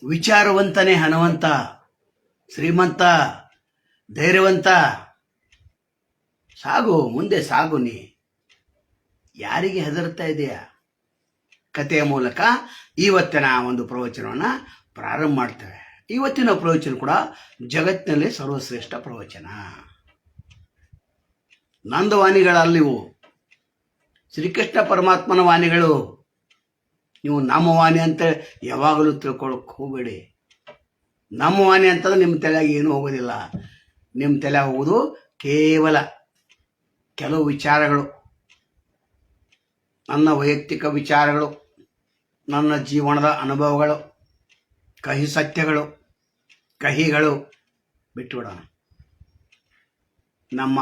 ವಿಚಾರವಂತನೇ ಹಣವಂತ, ಶ್ರೀಮಂತ, ಧೈರ್ಯವಂತ. ಸಾಗು, ಮುಂದೆ ಸಾಗು. ನೀ ಯಾರಿಗೆ ಹೆದರ್ತಾ ಇದೆಯಾ? ಕಥೆಯ ಮೂಲಕ ಇವತ್ತಿನ ಒಂದು ಪ್ರವಚನವನ್ನು ಪ್ರಾರಂಭ ಮಾಡ್ತೇವೆ. ಇವತ್ತಿನ ಪ್ರವಚನ ಕೂಡ ಜಗತ್ತಿನಲ್ಲಿ ಸರ್ವಶ್ರೇಷ್ಠ ಪ್ರವಚನ. ನಂದು ವಾಣಿಗಳಲ್ಲಿವು, ಶ್ರೀಕೃಷ್ಣ ಪರಮಾತ್ಮನ ವಾಣಿಗಳು. ನೀವು ನಮ್ಮ ವಾಣಿ ಅಂತ ಯಾವಾಗಲೂ ತಿಳ್ಕೊಳಕ್ಕೆ ಹೋಗಬೇಡಿ. ನಮ್ಮ ವಾಣಿ ಅಂತಂದ್ರೆ ನಿಮ್ಮ ತಲೆಯಾಗ ಏನೂ ಹೋಗೋದಿಲ್ಲ. ನಿಮ್ಮ ತಲೆಯಾಗ ಹೋಗೋದು ಕೇವಲ ಕೆಲವು ವಿಚಾರಗಳು, ನನ್ನ ವೈಯಕ್ತಿಕ ವಿಚಾರಗಳು, ನನ್ನ ಜೀವನದ ಅನುಭವಗಳು, ಕಹಿ ಸತ್ಯಗಳು, ಕಹಿಗಳು ಬಿಟ್ಟುಬಿಡೋಣ. ನಮ್ಮ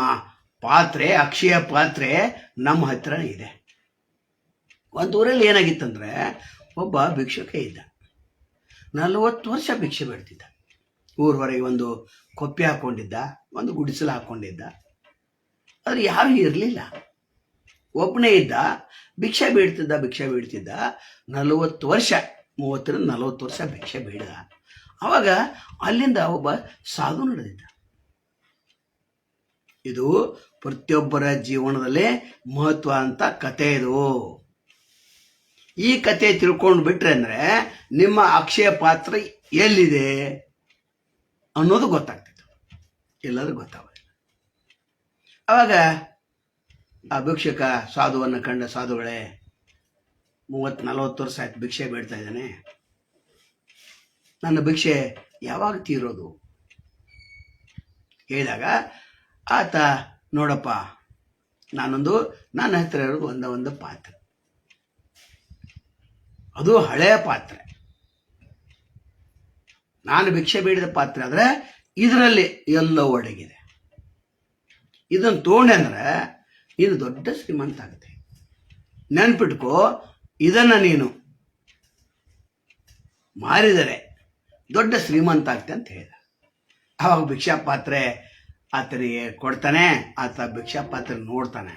ಪಾತ್ರೆ, ಅಕ್ಷಯ ಪಾತ್ರೆ ನಮ್ಮ ಹತ್ರ ಇದೆ. ಒಂದು ಊರಲ್ಲಿ ಏನಾಗಿತ್ತಂದ್ರೆ, ಒಬ್ಬ ಭಿಕ್ಷುಕ ಇದ್ದ. 40 ವರ್ಷ ಭಿಕ್ಷೆ ಬೇಡ್ತಿದ್ದ. ಊರ ಹೊರಗೆ ಒಂದು ಕೊಪ್ಪೆ ಹಾಕ್ಕೊಂಡಿದ್ದ, ಒಂದು ಗುಡಿಸಲು ಹಾಕ್ಕೊಂಡಿದ್ದ. ಆದರೆ ಯಾರೂ ಇರಲಿಲ್ಲ, ಒಬ್ಬನೇ ಇದ್ದ. ಭಿಕ್ಷೆ ಬೇಡ್ತಿದ್ದ 40 ವರ್ಷ, 30ರಿಂದ 40 ವರ್ಷ ಭಿಕ್ಷೆ ಬೇಡ. ಆವಾಗ ಅಲ್ಲಿಂದ ಒಬ್ಬ ಸಾಧು ನಡೆದಿದ್ದ. ಇದು ಪ್ರತಿಯೊಬ್ಬರ ಜೀವನದಲ್ಲೇ ಮಹತ್ವ ಅಂತ ಕತೆ. ಇದು ಈ ಕತೆ ತಿಳ್ಕೊಂಡು ಬಿಟ್ರೆ ಅಂದ್ರೆ ನಿಮ್ಮ ಅಕ್ಷಯ ಪಾತ್ರ ಎಲ್ಲಿದೆ ಅನ್ನೋದು ಗೊತ್ತಾಗ್ತಿತ್ತು, ಎಲ್ಲರೂ ಗೊತ್ತಾಗೋದಿಲ್ಲ. ಆವಾಗ ಆ ಭಿಕ್ಷುಕ ಸಾಧುವನ್ನು ಕಂಡ, ಸಾಧುಗಳೇ 30-40 ವರ್ಷ ಆಯ್ತು ಭಿಕ್ಷೆ ಬೇಡ್ತಾ ಇದ್ದಾನೆ, ನನ್ನ ಭಿಕ್ಷೆ ಯಾವಾಗ ತೀರೋದು ಹೇಳಿದಾಗ ಆತ, ನೋಡಪ್ಪ, ನನ್ನ ಹತ್ರ ಇರೋದು ಒಂದು ಪಾತ್ರೆ, ಅದು ಹಳೆಯ ಪಾತ್ರೆ. ನಾನು ಭಿಕ್ಷೆ ಬೇಡಿದ ಪಾತ್ರೆ ಆದರೆ ಇದರಲ್ಲಿ ಎಲ್ಲೋ ಒಡಗಿದೆ. ಇದನ್ನು ತಗೊಂಡೆ ಅಂದ್ರೆ ನೀನು ದೊಡ್ಡ ಶ್ರೀಮಂತ ಆಗುತ್ತೆ. ನೆನ್ಪಿಟ್ಕೋ, ಇದನ್ನು ನೀನು ಮಾರಿದರೆ ದೊಡ್ಡ ಶ್ರೀಮಂತ ಆಗ್ತೆ ಅಂತ ಹೇಳಿದ. ಆವಾಗ ಭಿಕ್ಷಾ ಪಾತ್ರೆ ಆತನಿಗೆ ಕೊಡ್ತಾನೆ. ಆತ ಭಿಕ್ಷಾ ಪಾತ್ರೆ ನೋಡ್ತಾನೆ.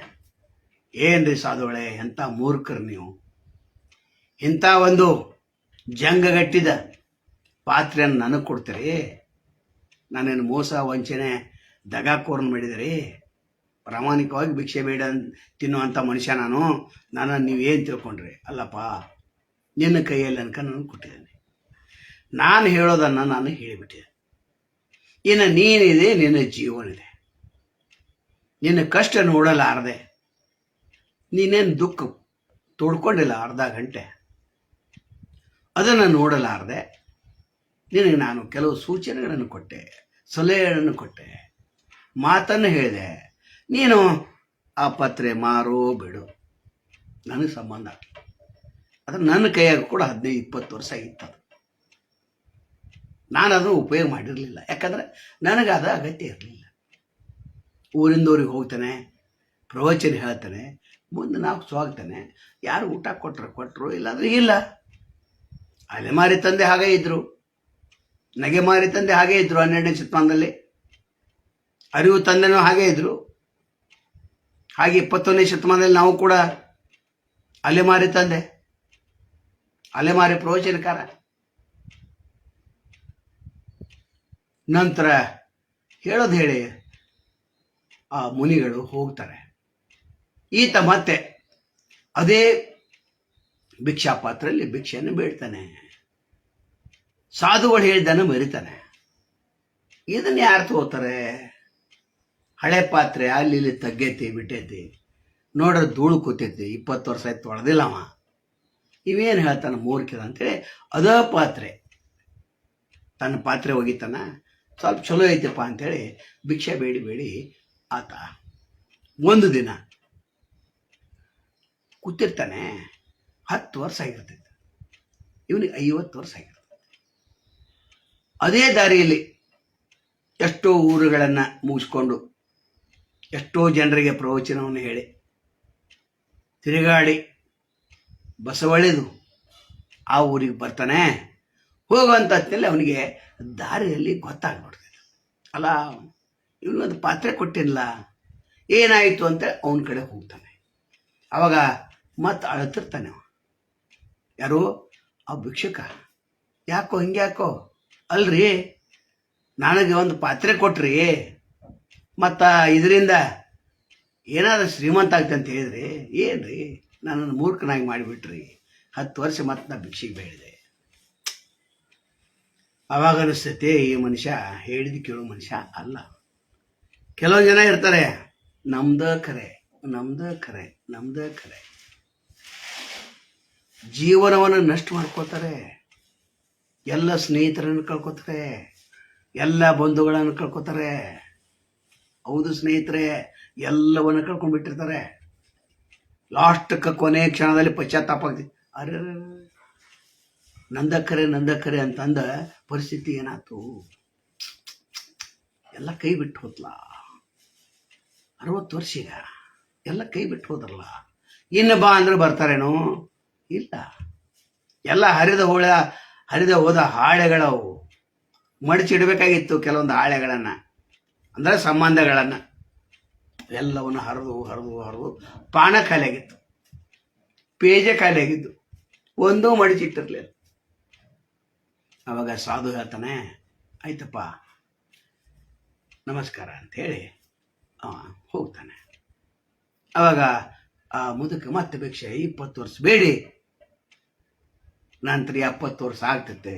ಏನ್ರಿ ಸಾಧುಗಳೇ, ಎಂಥ ಮೂರ್ಖರು ನೀವು, ಇಂಥ ಒಂದು ಜಂಗಗಟ್ಟಿದ ಪಾತ್ರೆಯನ್ನು ನನಗೆ ಕೊಡ್ತೀರಿ? ನಾನೇನು ಮೋಸ, ವಂಚನೆ, ದಗಾಕೋರನ್ ಮಾಡಿದಿರಿ? ಪ್ರಾಮಾಣಿಕವಾಗಿ ಭಿಕ್ಷೆ ಬೇಡ ತಿನ್ನುವಂಥ ಮನುಷ್ಯ ನನ್ನನ್ನು ನೀವೇನು ತಿಳ್ಕೊಂಡ್ರಿ? ಅಲ್ಲಪ್ಪ, ನಿನ್ನ ಕೈಯಲ್ಲಿ ಅನ್ಕ ನನಗೆ ಕೊಟ್ಟಿದ್ದೇನೆ. ನಾನು ಹೇಳೋದನ್ನು ನಾನು ಹೇಳಿಬಿಟ್ಟಿದ್ದೆ. ಇನ್ನು ನೀನಿದೆ, ನಿನ್ನ ಜೀವನಿದೆ. ನಿನ್ನ ಕಷ್ಟ ನೋಡಲಾರದೆ, ನೀನೇನು ದುಃಖ ತೋಡ್ಕೊಂಡಿಲ್ಲ ಅರ್ಧ ಗಂಟೆ, ಅದನ್ನು ನೋಡಲಾರದೆ ನಿನಗೆ ನಾನು ಕೆಲವು ಸೂಚನೆಗಳನ್ನು ಕೊಟ್ಟೆ, ಸಲಹೆಗಳನ್ನು ಕೊಟ್ಟೆ, ಮಾತನ್ನು ಹೇಳಿದೆ. ನೀನು ಆ ಪತ್ರೆ ಮಾರೋ ಬಿಡು, ನನಗೆ ಸಂಬಂಧ. ಅದು ನನ್ನ ಕೈಯಾಗ ಕೂಡ 15-20 ವರ್ಷ ಇತ್ತದು. ನಾನು ಅದನ್ನು ಉಪಯೋಗ ಮಾಡಿರಲಿಲ್ಲ, ಯಾಕಂದರೆ ನನಗದ ಅಗತ್ಯ ಇರಲಿಲ್ಲ. ಊರಿಂದ ಊರಿಗೆ ಹೋಗ್ತಾನೆ, ಪ್ರವಚನ ಹೇಳ್ತಾನೆ, ಮುಂದೆ ನಾವು ಸ್ವಾಗ್ತಾನೆ. ಯಾರು ಊಟ ಕೊಟ್ಟರು, ಇಲ್ಲಾಂದ್ರೆ ಇಲ್ಲ. ಅಲೆಮಾರಿ ತಂದೆ ಹಾಗೇ ಇದ್ದರು, ನಗೆ ಮಾರಿ ತಂದೆ ಹಾಗೇ ಇದ್ದರು. 12ನೇ ಶತಮಾನದಲ್ಲಿ ಅರಿವು ತಂದೆನೂ ಹಾಗೇ ಇದ್ದರು. ಹಾಗೆ 21ನೇ ಶತಮಾನದಲ್ಲಿ ನಾವು ಕೂಡ ಅಲೆಮಾರಿ ತಂದೆ, ಅಲೆಮಾರಿ ಪ್ರವಚನಕಾರ. ನಂತರ ಹೇಳೋದು ಹೇಳಿ ಆ ಮುನಿಗಳು ಹೋಗ್ತಾರೆ. ಈತ ಮತ್ತೆ ಅದೇ ಭಿಕ್ಷಾ ಪಾತ್ರೆಯಲ್ಲಿ ಭಿಕ್ಷೆಯನ್ನು ಬೇಡ್ತಾನೆ. ಸಾಧುಗಳು ಹೇಳಿದ್ದನ್ನು ಮರಿತಾನೆ. ಇದನ್ನು ಯಾರು ತಗೋತಾರೆ? ಹಳೆ ಪಾತ್ರೆ ಅಲ್ಲಿ ಇಲ್ಲಿ ತಗ್ಗೈತಿ, ಬಿಟ್ಟೈತಿ, ನೋಡ್ರೆ ಧೂಳು ಕೂತೈತಿ, 20 ವರ್ಷ ಆಯ್ತು ತೊಳೆದಿಲ್ಲವ, ಇವೇನು ಹೇಳ್ತಾನೆ ಮೂರ್ಖಿದ ಅಂತೇಳಿ ಅದೇ ಪಾತ್ರೆ, ತನ್ನ ಪಾತ್ರೆ ಒಗಿತಾನ. ಸ್ವಲ್ಪ ಚಲೋ ಐತಪ್ಪ ಅಂಥೇಳಿ ಭಿಕ್ಷೆ ಬೇಡಿ ಆತ ಒಂದು ದಿನ ಕೂತಿರ್ತಾನೆ. 10 ವರ್ಷ ಆಗಿರ್ತೈತೆ, ಇವನಿಗೆ 50 ವರ್ಷ ಆಗಿರ್ತದೆ. ಅದೇ ದಾರಿಯಲ್ಲಿ ಎಷ್ಟೋ ಊರುಗಳನ್ನು ಮುಗಿಸ್ಕೊಂಡು, ಎಷ್ಟೋ ಜನರಿಗೆ ಪ್ರವಚನವನ್ನು ಹೇಳಿ, ತಿರುಗಾಡಿ ಬಸವಳಿದು ಆ ಊರಿಗೆ ಬರ್ತಾನೆ. ಹೋಗುವಂಥ ಹೊತ್ತಿನಲ್ಲಿ ಅವನಿಗೆ ದಾರಿಯಲ್ಲಿ ಗೊತ್ತಾಗ್ಬಿಡ್ತದೆ, ಅಲ್ಲ ಇವನೊಂದು ಪಾತ್ರೆ ಕೊಟ್ಟಿಲ್ಲ, ಏನಾಯಿತು ಅಂತ ಅವನ ಕಡೆ ಹೋಗ್ತಾನೆ. ಅವಾಗ ಮತ್ತೆ ಅಳ್ತಿರ್ತಾನೆ. ಯಾರು? ಆ ಭಿಕ್ಷುಕ. ಯಾಕೋ ಹಿಂಗೆ ಯಾಕೋ ಅಲ್ರಿ, ನನಗೆ ಒಂದು ಪಾತ್ರೆ ಕೊಟ್ರಿ, ಮತ್ತು ಇದರಿಂದ ಏನಾದರೂ ಶ್ರೀಮಂತ ಆಗ್ತಂತ ಅಂತ ಹೇಳಿದ್ರಿ. ಏನ್ರಿ ನನ್ನನ್ನು ಮೂರ್ಖನಾಗಿ ಮಾಡಿಬಿಟ್ರಿ. 10 ವರ್ಷ ಮತ್ತೆ ನಾ ಭಿಕ್ಷೆಗೆ ಬೇಡಿದೆ. ಅವಾಗ ಅನಿಸ್ತೈತೆ ಈ ಮನುಷ್ಯ ಹೇಳಿದ ಕೇಳೋ ಮನುಷ್ಯ ಅಲ್ಲ. ಕೆಲವು ಜನ ಇರ್ತಾರೆ, ನಮ್ದ ಖರೆ ನಮ್ದ ಖರೆ ನಮ್ದ ಖರೆ, ಜೀವನವನ್ನು ನಷ್ಟ ಮಾಡ್ಕೋತಾರೆ. ಎಲ್ಲ ಸ್ನೇಹಿತರನ್ನು ಕಳ್ಕೊತಾರೆ, ಎಲ್ಲ ಬಂಧುಗಳನ್ನು ಕಳ್ಕೊತಾರೆ. ಹೌದು ಸ್ನೇಹಿತರೆ, ಎಲ್ಲವನ್ನು ಕಳ್ಕೊಂಡ್ಬಿಟ್ಟಿರ್ತಾರೆ. ಲಾಸ್ಟ್ಕ್ಕೆ ಕೊನೆ ಕ್ಷಣದಲ್ಲಿ ಪಶ್ಚಾತ್ತಾಪ ಆಗ್ತಿ, ಅರೆ ನಂದಕ್ಕರೆ ಅಂತಂದ ಪರಿಸ್ಥಿತಿ ಏನಾಯ್ತು, ಎಲ್ಲ ಕೈ ಬಿಟ್ಟು ಹೋದ್ಲ. 60 ವರ್ಷ ಈಗ ಎಲ್ಲ ಕೈ ಬಿಟ್ಟು ಹೋದ್ರಲ್ಲ. ಇನ್ನು ಬಾ ಅಂದ್ರೆ ಬರ್ತಾರೇನೋ? ಇಲ್ಲ. ಎಲ್ಲ ಹರಿದ ಹೋದ ಹಾಳೆಗಳವು. ಮಡಚಿಡಬೇಕಾಗಿತ್ತು ಕೆಲವೊಂದು ಹಾಳೆಗಳನ್ನು, ಅಂದರೆ ಸಂಬಂಧಗಳನ್ನು. ಎಲ್ಲವನ್ನು ಹರಿದು ಪಾಣ ಖಾಲಿ ಆಗಿತ್ತು, ಪೇಜೆ ಖಾಲಿ ಆಗಿದ್ದು, ಒಂದೂ ಮಡಿಚಿಟ್ಟಿರ್ಲಿಲ್ಲ. ಅವಾಗ ಸಾಧು ಹೇಳ್ತಾನೆ, ಆಯ್ತಪ್ಪ ನಮಸ್ಕಾರ ಅಂಥೇಳಿ ಹೋಗ್ತಾನೆ. ಅವಾಗ ಆ ಮುದುಕ ಮತ್ತೆ ಭಿಕ್ಷೆ 20 ವರ್ಷ ಬೇಡಿ, ನಂತರ 70 ವರ್ಷ ಆಗ್ತೈತೆ,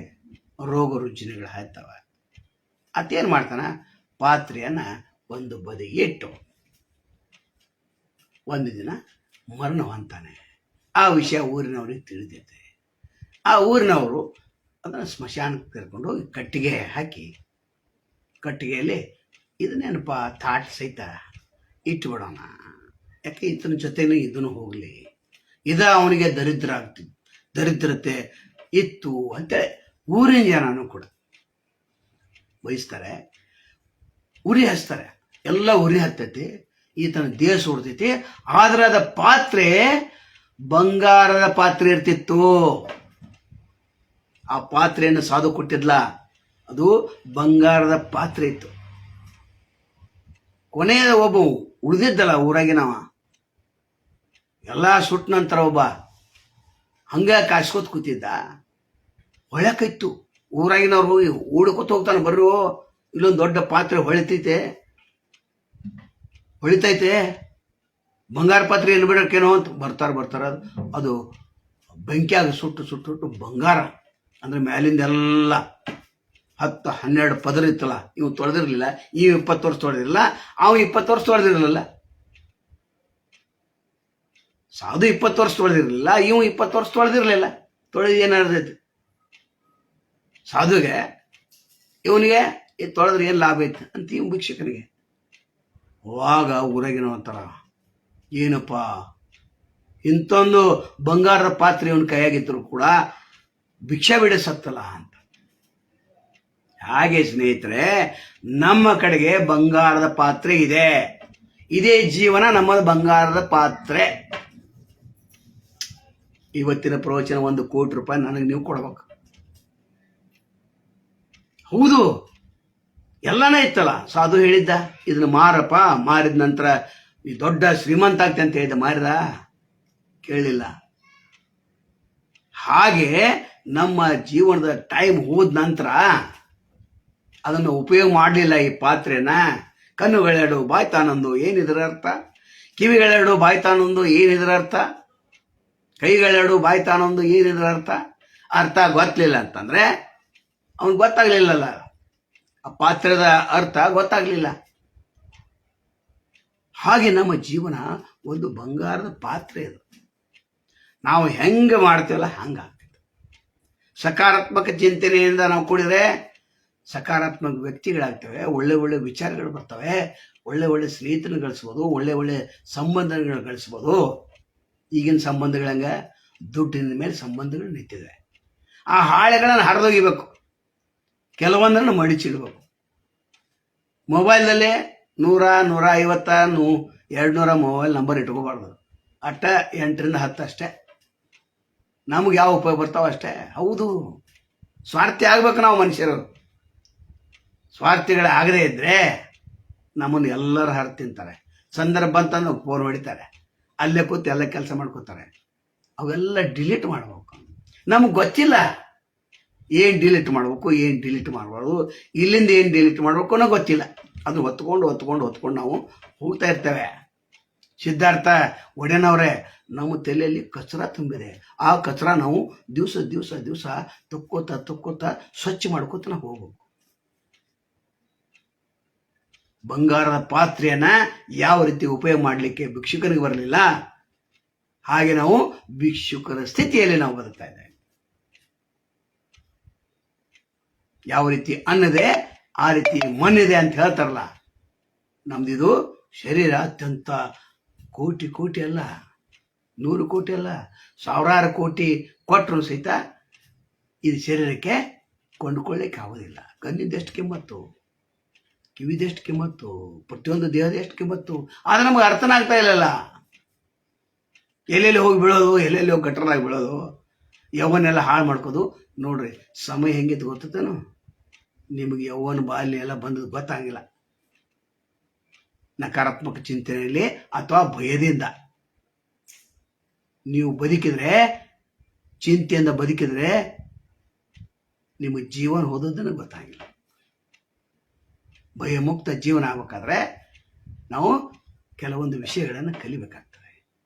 ರೋಗ ರುಜಿನಗಳು ಆಯ್ತವ. ಅತ್ತೇನು ಮಾಡ್ತಾನ, ಪಾತ್ರೆಯನ್ನು ಒಂದು ಬದಿಗೆ ಇಟ್ಟು ಒಂದು ದಿನ ಮರಣ ಹೊಂತಾನೆ. ಆ ವಿಷಯ ಊರಿನವ್ರಿಗೆ ತಿಳಿದೈತೆ. ಆ ಊರಿನವರು ಅದನ್ನು ಸ್ಮಶಾನಕ್ಕೆ ಕರ್ಕೊಂಡು ಹೋಗಿ ಕಟ್ಟಿಗೆ ಹಾಕಿ, ಕಟ್ಟಿಗೆಯಲ್ಲಿ ಇದನ್ನೇನಪ್ಪ ತಾಟ್ ಸಹಿತ ಇಟ್ಟುಬಿಡೋಣ, ಯಾಕೆ ಈತನ ಜೊತೆನೂ ಇದನ್ನು ಹೋಗಲಿ, ಅವನಿಗೆ ದರಿದ್ರತೆ ಇತ್ತು ಅಂತೇಳಿ ಊರಿನ ಜನನೂ ಕೂಡ ಬಯಸ್ತಾರೆ. ಉರಿ ಹಚ್ತಾರೆ, ಎಲ್ಲ ಉರಿ ಹತ್ತೈತಿ, ಈತನ ದೇಹ ಸುಡ್ತೈತಿ. ಆದ್ರೆ ಅದ ಪಾತ್ರೆ ಬಂಗಾರದ ಪಾತ್ರೆ ಇರ್ತಿತ್ತು. ಆ ಪಾತ್ರೆಯನ್ನು ಸಾಧು ಕೊಟ್ಟಿದ್ಲ, ಅದು ಬಂಗಾರದ ಪಾತ್ರೆ ಇತ್ತು. ಕೊನೆಯ ಒಬ್ಬ ಉಳಿದಿದ್ದಲ್ಲ ಊರಾಗಿನವ, ಎಲ್ಲ ಸುಟ್ಟ ನಂತರ ಒಬ್ಬ ಹಂಗ ಕಾಸ್ಕೋತ್ ಕೂತಿದ್ದ. ಹೊಳಕೈತು. ಊರಾಗಿನವ್ರು ಹೋಗಿ ಓಡ್ಕೊತ ಹೋಗ್ತಾನೆ, ಬರ್ರು ಇಲ್ಲೊಂದು ದೊಡ್ಡ ಪಾತ್ರೆ ಹೊಳಿತೈತೆ, ಬಂಗಾರ ಪಾತ್ರೆ ಏನು ಬಿಡೋಕೇನೋ ಅಂತ ಬರ್ತಾರ. ಅದು ಬೆಂಕಿಯಾಗ ಸುಟ್ಟು ಬಂಗಾರ, ಅಂದ್ರೆ ಮ್ಯಾಲಿಂದ ಎಲ್ಲ 10-12 ಪದರ ಇತ್ತಲ್ಲ. ಇವು ತೊಳೆದಿರ್ಲಿಲ್ಲ, 20 ವರ್ಷ ತೊಳೆದಿರಲಿಲ್ಲ, 20 ವರ್ಷ ತೊಳೆದಿರಲಿಲ್ಲ. ಸಾಧು 20 ವರ್ಷ ತೊಳೆದಿರಲಿಲ್ಲ, 20 ವರ್ಷ ತೊಳೆದಿರಲಿಲ್ಲ. ತೊಳೆದು ಏನಾಗ್ತೈತಿ ಸಾಧುಗೆ, ಇವನಿಗೆ ಇದು ತೊಳೆದ್ರೆ ಏನು ಲಾಭ ಐತೆ ಅಂತ ಇವ್ ಭಿಕ್ಷಕನಿಗೆ. ಅವಾಗ ಊರಾಗಿನ ಒಂಥರ, ಏನಪ್ಪ ಇಂಥೊಂದು ಬಂಗಾರದ ಪಾತ್ರೆ ಇವನ ಕೈಯಾಗಿದ್ರು ಕೂಡ ಭಿಕ್ಷಾ ಬಿಡ ಸತ್ತಲ್ಲ ಅಂತ. ಹಾಗೆ ಸ್ನೇಹಿತರೆ, ನಮ್ಮ ಕಡೆಗೆ ಬಂಗಾರದ ಪಾತ್ರೆ ಇದೆ. ಇದೇ ಜೀವನ ನಮ್ಮದು ಬಂಗಾರದ ಪಾತ್ರೆ. ಇವತ್ತಿನ ಪ್ರವಚನ 1 ಕೋಟಿ ರೂಪಾಯಿ ನನಗೆ ನೀವು ಕೊಡ್ಬೇಕು. ಹೌದು, ಎಲ್ಲನೇ ಇತ್ತಲ್ಲ. ಸಾಧು ಹೇಳಿದ್ದ, ಇದನ್ನ ಮಾರಪ್ಪ, ಮಾರಿದ ನಂತರ ಈ ದೊಡ್ಡ ಶ್ರೀಮಂತ ಆಗ್ತೆ ಅಂತ ಹೇಳಿದ್ದ, ಮಾರಿದ? ಕೇಳಲಿಲ್ಲ. ಹಾಗೆ ನಮ್ಮ ಜೀವನದ ಟೈಮ್ ಹೋದ ನಂತರ ಅದನ್ನು ಉಪಯೋಗ ಮಾಡಲಿಲ್ಲ ಈ ಪಾತ್ರೆನ. ಕಣ್ಣುಗಳೆರಡು ಬಾಯ್ತಾನೊಂದು, ಏನಿದ್ರ ಅರ್ಥ? ಕಿವಿಗಳೆರಡು ಬಾಯ್ತಾನೊಂದು, ಏನಿದ್ರ ಅರ್ಥ? ಕೈಗಳೆರಡು ಬಾಯ್ತಾನೊಂದು, ಏನಿದ್ರ ಅರ್ಥ ಗೊತ್ತಲಿಲ್ಲ ಅಂತಂದ್ರೆ ಅವನಿಗೆ ಗೊತ್ತಾಗ್ಲಿಲ್ಲಲ್ಲ, ಆ ಪಾತ್ರದ ಅರ್ಥ ಗೊತ್ತಾಗ್ಲಿಲ್ಲ. ಹಾಗೆ ನಮ್ಮ ಜೀವನ ಒಂದು ಬಂಗಾರದ ಪಾತ್ರೆ. ಇದು ನಾವು ಹೆಂಗೆ ಮಾಡ್ತೀವಲ್ಲ ಹಂಗಾಗ್ತದೆ. ಸಕಾರಾತ್ಮಕ ಚಿಂತನೆಯಿಂದ ನಾವು ಕೂಡಿದ್ರೆ ಸಕಾರಾತ್ಮಕ ವ್ಯಕ್ತಿಗಳಾಗ್ತವೆ, ಒಳ್ಳೆ ವಿಚಾರಗಳು ಬರ್ತವೆ, ಒಳ್ಳೆ ಸ್ನೇಹಿತರನ್ನು ಗಳಿಸ್ಬೋದು, ಒಳ್ಳೆ ಸಂಬಂಧಗಳು ಗಳಿಸ್ಬೋದು. ಈಗಿನ ಸಂಬಂಧಗಳಂಗೆ ದುಡ್ಡಿನ ಮೇಲೆ ಸಂಬಂಧಗಳು ನಿಂತಿದೆ. ಆ ಹಾಳೆಗಳನ್ನು ಹರಿದೋಗಿಬೇಕು, ಕೆಲವೊಂದನ್ನು ಮಡಿಚಿಡ್ಬೇಕು. ಮೊಬೈಲ್ನಲ್ಲಿ 100, 150, 200 ಮೊಬೈಲ್ ನಂಬರ್ ಇಟ್ಕೋಬಾರ್ದು. 8ರಿಂದ 10 ಅಷ್ಟೇ. ನಮ್ಗೆ ಯಾವ ಉಪಯೋಗ ಬರ್ತಾವ ಅಷ್ಟೇ. ಹೌದು, ಸ್ವಾರ್ಥಿ ಆಗ್ಬೇಕು ನಾವು ಮನುಷ್ಯರು. ಸ್ವಾರ್ಥಿಗಳಾಗದೇ ಇದ್ರೆ ನಮ್ಮನ್ನು ಎಲ್ಲರೂ ಹರಿದು ತಿಂತಾರೆ. ಸಂದರ್ಭ ಅಂತಂದು ಫೋನ್ ಹೊಡಿತಾರೆ, ಅಲ್ಲೇ ಕೂತು ಎಲ್ಲ ಕೆಲಸ ಮಾಡ್ಕೋತಾರೆ. ಅವೆಲ್ಲ ಡಿಲೀಟ್ ಮಾಡ್ಬೇಕು. ನಮ್ಗೆ ಗೊತ್ತಿಲ್ಲ, ಏನು ಡಿಲೀಟ್ ಮಾಡಬೇಕು, ಏನು ಡಿಲೀಟ್ ಮಾಡಬಾರ್ದು, ಇಲ್ಲಿಂದ ಏನು ಡಿಲೀಟ್ ಮಾಡಬೇಕು ಅನ್ನೋ ಗೊತ್ತಿಲ್ಲ. ಅದು ಹೊತ್ಕೊಂಡು ನಾವು ಹೋಗ್ತಾ ಇರ್ತೇವೆ. ಸಿದ್ಧಾರ್ಥ ಒಡೆನವರೇ, ನಮ್ಮ ತಲೆಯಲ್ಲಿ ಕಚರ ತುಂಬಿದೆ. ಆ ಕಚರ ನಾವು ದಿವಸ ತಕ್ಕೋತಾ ಸ್ವಚ್ಛ ಮಾಡ್ಕೋತ ನಾವು ಹೋಗ್ಬೇಕು. ಬಂಗಾರದ ಪಾತ್ರೆಯನ್ನ ಯಾವ ರೀತಿ ಉಪಯೋಗ ಮಾಡಲಿಕ್ಕೆ ಭಿಕ್ಷುಕನಿಗೆ ಬರಲಿಲ್ಲ, ಹಾಗೆ ನಾವು ಭಿಕ್ಷುಕರ ಸ್ಥಿತಿಯಲ್ಲಿ ನಾವು ಬದುಕ್ತಾ ಇದ್ದೇವೆ. ಯಾವ ರೀತಿ ಅನ್ನದೆ ಆ ರೀತಿ ಮಣ್ಣಿದೆ ಅಂತ ಹೇಳ್ತಾರಲ್ಲ, ನಮ್ದಿದು ಶರೀರ ಅತ್ಯಂತ ಕೋಟಿ ಅಲ್ಲ, 100 ಕೋಟಿ ಅಲ್ಲ, ಸಾವಿರಾರು ಕೋಟಿ ಕೊಟ್ಟರು ಸಹಿತ ಇದು ಶರೀರಕ್ಕೆ ಕೊಂಡುಕೊಳ್ಳಿಕ್ಕೆ ಆಗೋದಿಲ್ಲ. ಕಣ್ಣಿದ್ದೆಷ್ಟು ಕಿಮ್ಮತ್ತು, ಕಿವಿದೆಷ್ಟು ಕಿಮ್ಮತ್ತು, ಪ್ರತಿಯೊಂದು ದೇಹದ ಎಷ್ಟು ಕಿಮ್ಮತ್ತು, ಆದ್ರೆ ನಮ್ಗೆ ಅರ್ಥನ ಆಗ್ತಾ ಇಲ್ಲಲ್ಲ. ಎಲ್ಲೆಲ್ಲಿ ಹೋಗಿ ಬೀಳೋದು, ಎಲ್ಲೆಲ್ಲಿ ಹೋಗಿ ಗಟ್ಟರಾಗಿ ಬೀಳೋದು, ಯೌವನೆಲ್ಲ ಹಾಳು ಮಾಡ್ಕೋದು. ನೋಡ್ರಿ ಸಮಯ ಹೆಂಗಿತ್ತು ಗೊತ್ತೇನು, ನಿಮಗೆ ಯೌವನ ಬಾಲ್ಯ ಎಲ್ಲ ಬಂದದ್ದು ಗೊತ್ತಾಗಿಲ್ಲ. ನಕಾರಾತ್ಮಕ ಚಿಂತನೆಯಲ್ಲಿ ಅಥವಾ ಭಯದಿಂದ ನೀವು ಬದುಕಿದ್ರೆ, ಚಿಂತೆಯಿಂದ ಬದುಕಿದ್ರೆ ನಿಮಗೆ ಜೀವನ ಹೋದದ್ದನ್ನು ಗೊತ್ತಾಗಿಲ್ಲ. ಭಯಮುಕ್ತ ಜೀವನ ಆಗ್ಬೇಕಾದ್ರೆ ನಾವು ಕೆಲವೊಂದು ವಿಷಯಗಳನ್ನು ಕಲಿಬೇಕಾಗ್ತದೆ.